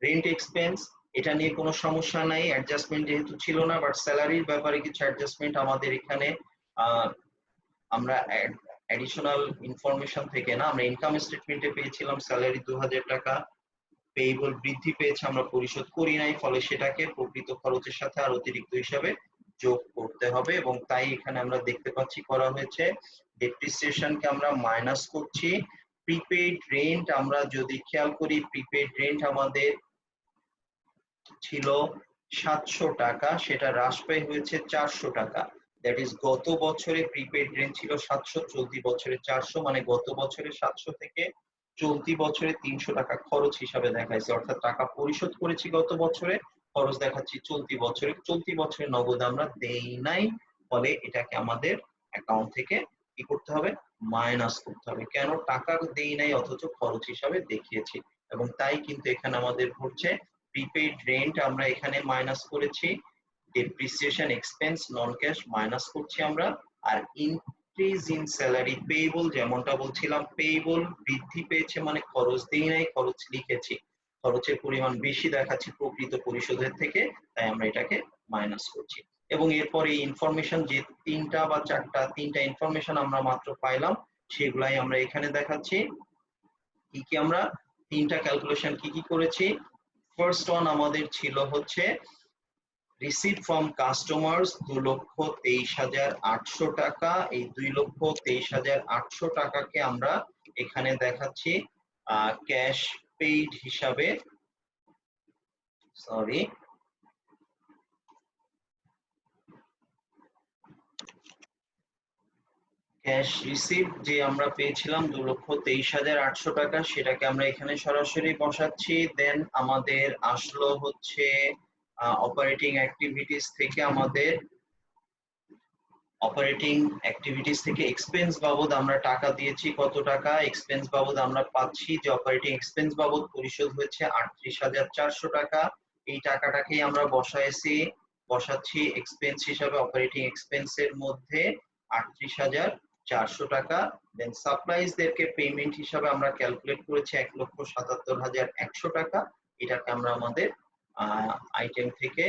রেন্ট এক্সপেন্স এটা নিয়ে কোনো সমস্যা নাই, অ্যাডজাস্টমেন্ট যেহেতু ছিল না, বাট স্যালারির ব্যাপারে কিছু অ্যাডজাস্টমেন্ট আমাদের এখানে আমরা অ্যাডিশনাল ইনফরমেশন থেকে না আমরা ইনকাম স্টেটমেন্টে পেয়েছিলাম স্যালারি 2,000 টাকা, পেয়েবল বৃদ্ধি পেয়েছে আমরা পরিশোধ করি নাই ফলে সেটাকে প্রকৃত খরচের সাথে আর অতিরিক্ত হিসাবে যোগ করতে হবে এবং তাই এখানে আমরা দেখতে পাচ্ছি করা হয়েছে। ডেপ্রিসিয়েশনকে আমরা মাইনাস করছি। প্রিপেইড রেন্ট আমরা যদি খেয়াল করি প্রিপেইড রেন্ট আমাদের ছিল 700 টাকা, সেটা হ্রাস পেয়ে হয়েছে 400 টাকা। দ্যাট ইজ গত বছরে প্রিপেড রেন্ট ছিল 700, চলতি বছরে 400, মানে গত বছরে 700 থেকে চলতি বছরে 300 টাকা খরচ হিসাবে দেখাইছে। অর্থাৎ টাকা পরিশোধ করেছি গত বছরে, খরচ দেখাচ্ছি চলতি বছরে। চলতি বছরে নগদ আমরা দেই নাই ফলে এটাকে আমাদের অ্যাকাউন্ট থেকে কি করতে হবে, মাইনাস করতে হবে। কেন? টাকা দেই নাই অথচ খরচ হিসাবে দেখিয়েছি এবং তাই কিন্তু এখানে আমাদের ঘটছে। প্রিপেইড রেন্ট আমরা এখানে মাইনাস করেছি, ডেপ্রিসিয়েশন এক্সপেন্স নন ক্যাশ মাইনাস করছি আমরা, আর ইনক্রিজ ইন স্যালারি পেয়েবল যেমনটা বলছিলাম পেয়েবল বৃদ্ধি পেয়েছে মানে খরচ দেই নাই, খরচ লিখেছি, খরচের পরিমাণ বেশি দেখাচ্ছি প্রকৃত পরিশোধের থেকে তাই আমরা এটাকে মাইনাস করছি। এবং এরপরে ইনফরমেশন যে তিনটা ইনফরমেশন আমরা মাত্র পাইলাম সেগুলাই আমরা এখানে দেখাচ্ছি। কি আমরা তিনটা ক্যালকুলেশন কি করেছি। ফার্স্ট ওয়ান আমাদের ছিল হচ্ছে রিসিভ ফ্রম কাস্টমার্স 2,23,800 টাকা। এই 2,23,800 টাকাকে আমরা এখানে দেখাচ্ছি ক্যাশ পেইড হিসাবে, সরি ক্যাশ রিসিভ যে আমরা পেয়েছিলাম 2,23,800 টাকা, সেটাকে আমরা এখানে সরাসরি বসাচ্ছি। দেন আমাদের আসলো হচ্ছে অপারেটিং অ্যাক্টিভিটিস থেকে এক্সপেন্স বাবদ আমরা টাকা দিয়েছি কত টাকা, এক্সপেন্স বাবদ আমরা পাচ্ছি যে অপারেটিং এক্সপেন্স বাবদ পরিশোধ হয়েছে 38,400 টাকা। এই টাকাটাকেই আমরা বসাচ্ছি এক্সপেন্স হিসাবে অপারেটিং এক্সপেন্সের মধ্যে 38,400 টাকা। দেন সাপ্লাইজ দেরকে পেমেন্ট হিসাবে আমরা ক্যালকুলেট করেছি 1,77,100 টাকা। এটাকে আমরা আমাদের আইটেম থেকে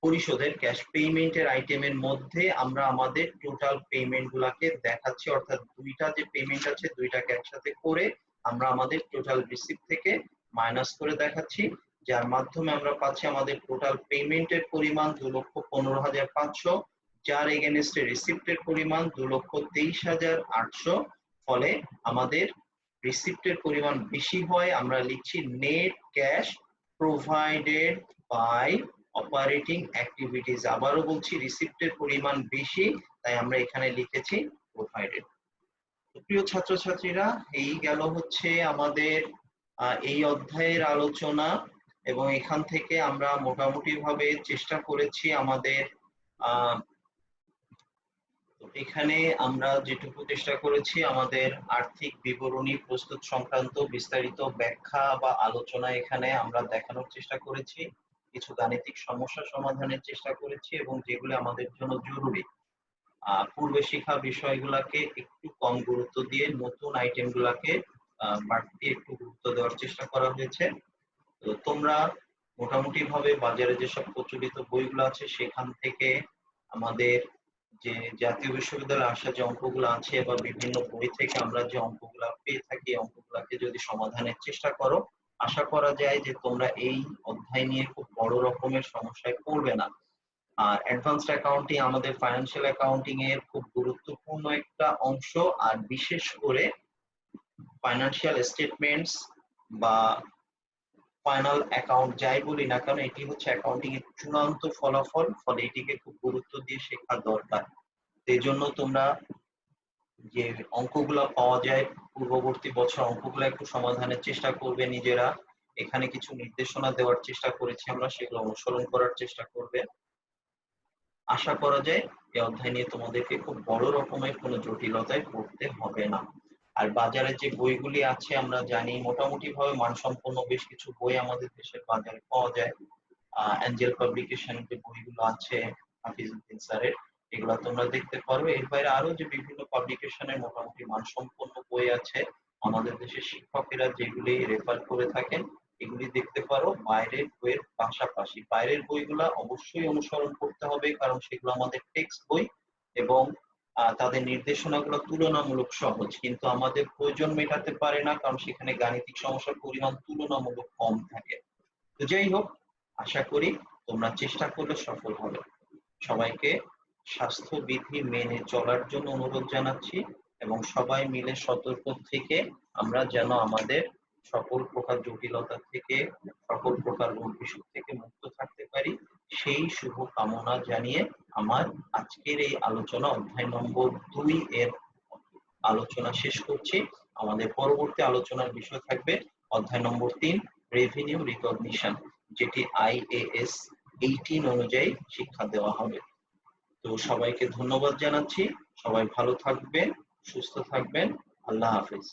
পরিশোধের ক্যাশ পেমেন্টের আইটেমের মধ্যে আমরা আমাদের টোটাল পেমেন্ট গুলাকে দেখাচ্ছি, অর্থাৎ দুইটা যে পেমেন্ট আছে দুইটাকে একসাথে করে আমরা আমাদের টোটাল রিসিপ্ট থেকে মাইনাস করে দেখাচ্ছি, যার মাধ্যমে আমরা পাচ্ছি আমাদের টোটাল পেমেন্টের পরিমাণ 2,15,500, যার এগেনস্টে রিসিপ্টের পরিমাণ 2,23,800। ফলে আমাদের রিসিপ্টের পরিমাণ বেশি হয়, আমরা লিখছি net cash provided by operating activities. আবারও বলছি রিসিপ্টের পরিমাণ বেশি, তাই আমরা এখানে লিখেছি প্রোভাইডেড। প্রিয় ছাত্রছাত্রীরা, এই গেল হচ্ছে আমাদের এই অধ্যায়ের আলোচনা, এবং এখান থেকে আমরা মোটামুটি ভাবে চেষ্টা করেছি আমাদের এখানে আমরা যেটুকু চেষ্টা করেছি আমাদের আর্থিক বিবরণী প্রস্তুত সংক্রান্ত বিস্তারিত ব্যাখ্যা বা আলোচনা এখানে আমরা দেখানোর চেষ্টা করেছি, কিছু গাণিতিক সমস্যা সমাধানের চেষ্টা করেছি, এবং যেগুলো আমাদের জন্য জরুরি পূর্বে শিক্ষা বিষয়গুলোকে একটু কম গুরুত্ব দিয়ে নতুন আইটেম গুলাকে বাড়তি একটু গুরুত্ব দেওয়ার চেষ্টা করা হয়েছে। তো তোমরা মোটামুটি ভাবে বাজারে যেসব প্রচলিত বইগুলো আছে সেখান থেকে আমাদের যে জাতীয় বিশ্ববিদ্যালয়ে আসা যে অঙ্কগুলো আছে বা বিভিন্ন বই থেকে আমরা যে অঙ্কগুলো পেয়ে থাকি, অঙ্কগুলোকে যদি সমাধানের চেষ্টা করো, আশা করা যায় যে তোমরা এই অধ্যায় নিয়ে খুব বড় রকমের সমস্যায় পড়বে না। আর অ্যাডভান্সড অ্যাকাউন্টিং আমাদের ফাইন্যান্সিয়াল অ্যাকাউন্টিং এর খুব গুরুত্বপূর্ণ একটা অংশ, আর বিশেষ করে ফাইন্যান্সিয়াল স্টেটমেন্টস বা ফাইনাল অ্যাকাউন্ট যাই বলি না কেন, এটি হচ্ছে অ্যাকাউন্টিং এর চূড়ান্ত ফলাফল, ফলে এটিকে খুব গুরুত্ব দিয়ে শেখা দরকার। এই জন্য তোমরা যে অঙ্কগুলো পাওয়া যায় পূর্ববর্তী বছর অঙ্কগুলো একটু সমাধানের চেষ্টা করবে নিজেরা। এখানে কিছু নির্দেশনা দেওয়ার চেষ্টা করেছি আমরা, সেগুলো অনুসরণ করার চেষ্টা করবে। আশা করা যায় এই অধ্যায় নিয়ে তোমাদেরকে খুব বড় রকমের কোনো জটিলতায় পড়তে হবে না। আর বাজারে যে বইগুলি আছে আমরা জানি মোটামুটি ভাবে মানসম্পন্ন বেশ কিছু বই আমাদের দেশের বাজারে পাওয়া যায়। অ্যাঞ্জেল পাবলিকেশনের যে বইগুলো আছে হাফিজউদ্দিন স্যারের, এগুলো তোমরা দেখতে পারো। এর বাইরে আরো যে বিভিন্ন পাবলিকেশনের মোটামুটি মানসম্পন্ন বই আছে আমাদের দেশের শিক্ষকেরা যেগুলি রেফার করে থাকেন, এগুলি দেখতে পারো। বাইরের বইয়ের পাশাপাশি বাইরের বইগুলা অবশ্যই অনুসরণ করতে হবে, কারণ সেগুলো আমাদের টেক্সট বই এবং তাদের নির্দেশনাগুলো তুলনামূলক সহজ, কিন্তু আমাদের প্রয়োজন মেটাতে পারে না, কারণ সেখানে গাণিতিক সমস্যার পরিমাণ তুলনামূলক কম থাকে। তো যাই হোক, আশা করি তোমরা চেষ্টা করলে সফল হবে। সবাইকে স্বাস্থ্যবিধি মেনে চলার জন্য অনুরোধ জানাচ্ছি, এবং সবাই মিলে সতর্ক থেকে আমরা যেন আমাদের সকল প্রকার জটিলতা থেকে, সকল প্রকার রোগ বিসুখ থেকে মুক্ত থাকতে পারি, সেই শুভ কামনা জানিয়ে আমার আজকের এই আলোচনা অধ্যায় নম্বর 2 এর আলোচনা শেষ করছি। আমাদের পরবর্তী আলোচনার বিষয় থাকবে অধ্যায় নম্বর 3 রেভিনিউ রিকগনিশন, যেটি IAS 18 অনুযায়ী শিক্ষা দেওয়া হবে। তো সবাইকে ধন্যবাদ জানাচ্ছি, সবাই ভালো থাকবেন, সুস্থ থাকবেন, আল্লাহ হাফেজ।